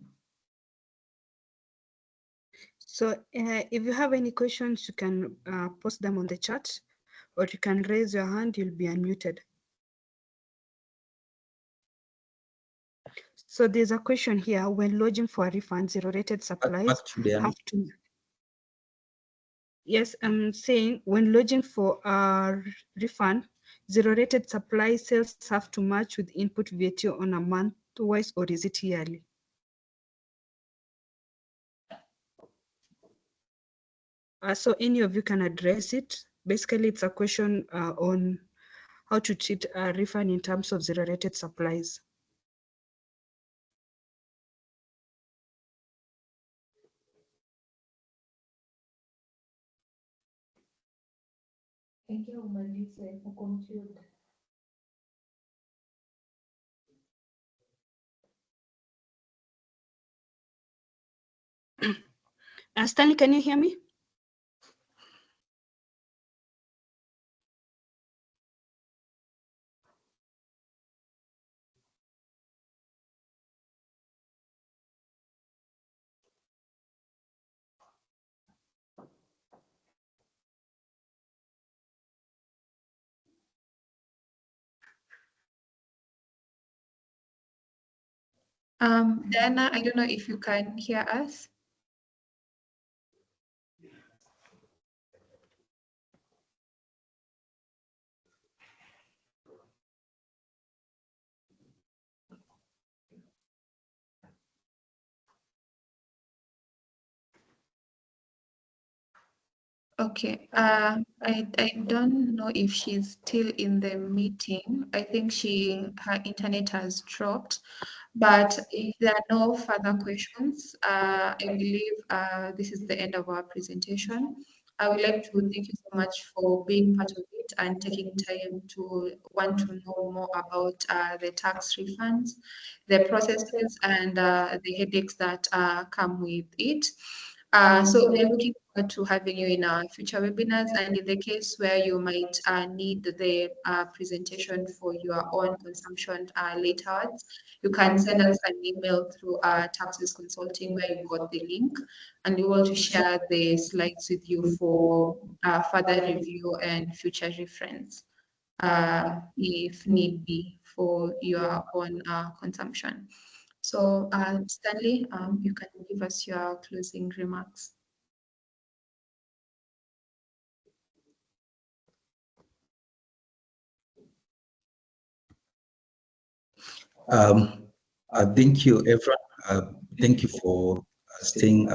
So if you have any questions, you can post them on the chat, or you can raise your hand, you'll be unmuted. So there's a question here: when lodging for a refund, zero-rated supplies have to. Yes, I'm saying when lodging for a refund, zero-rated supply sales have to match with input VAT on a month-wise, or is it yearly? So any of you can address it. Basically, it's a question on how to treat a refund in terms of zero-rated supplies. Stanley, can you hear me? Diana, I don't know if you can hear us. Okay, I don't know if she's still in the meeting. I think her internet has dropped. But if there are no further questions, I believe this is the end of our presentation. I would like to thank you so much for being part of it and taking time to want to know more about the tax refunds, the processes, and the headaches that come with it. So we are looking forward to having you in our future webinars, and in the case where you might need the presentation for your own consumption later on, you can send us an email through Taxes Consulting where you got the link, and we will share the slides with you for further review and future reference if need be for your own consumption. So Stanley, you can give us your closing remarks. Thank you, everyone. Thank you for staying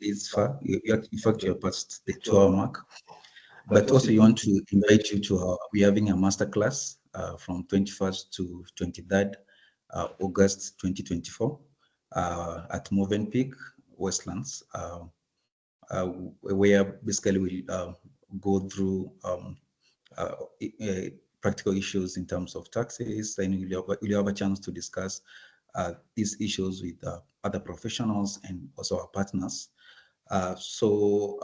this far. In fact, you're past the 2-hour mark. But also, we want to invite you to we're having a masterclass from 21st to 23rd August 2024 at Movenpick, Westlands, where basically we'll go through uh, practical issues in terms of taxes, and you'll have a chance to discuss these issues with other professionals and also our partners. So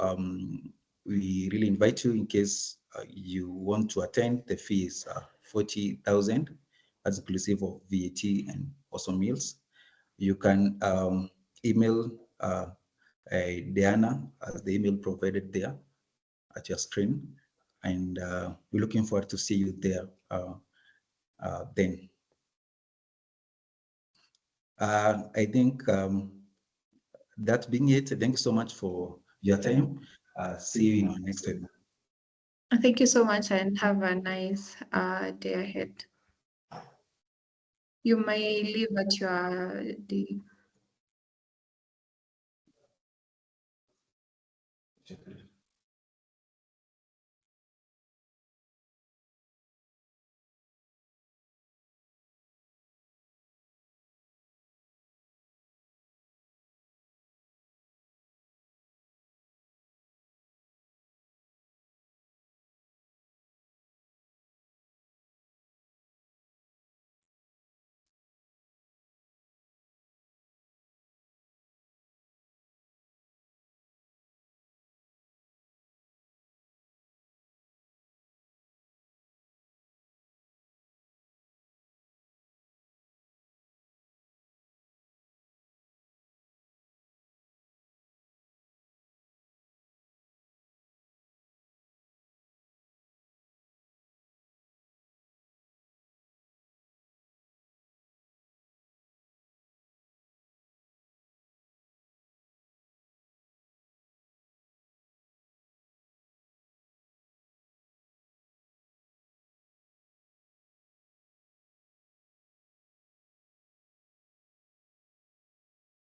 we really invite you in case you want to attend. The fee is 40,000. that's inclusive of VAT and also meals. You can email Diana as the email provided there at your screen, and we're looking forward to see you there then. I think that being it, thank you so much for your time. See you in our next webinar. Thank you so much and have a nice day ahead. You may leave at your day.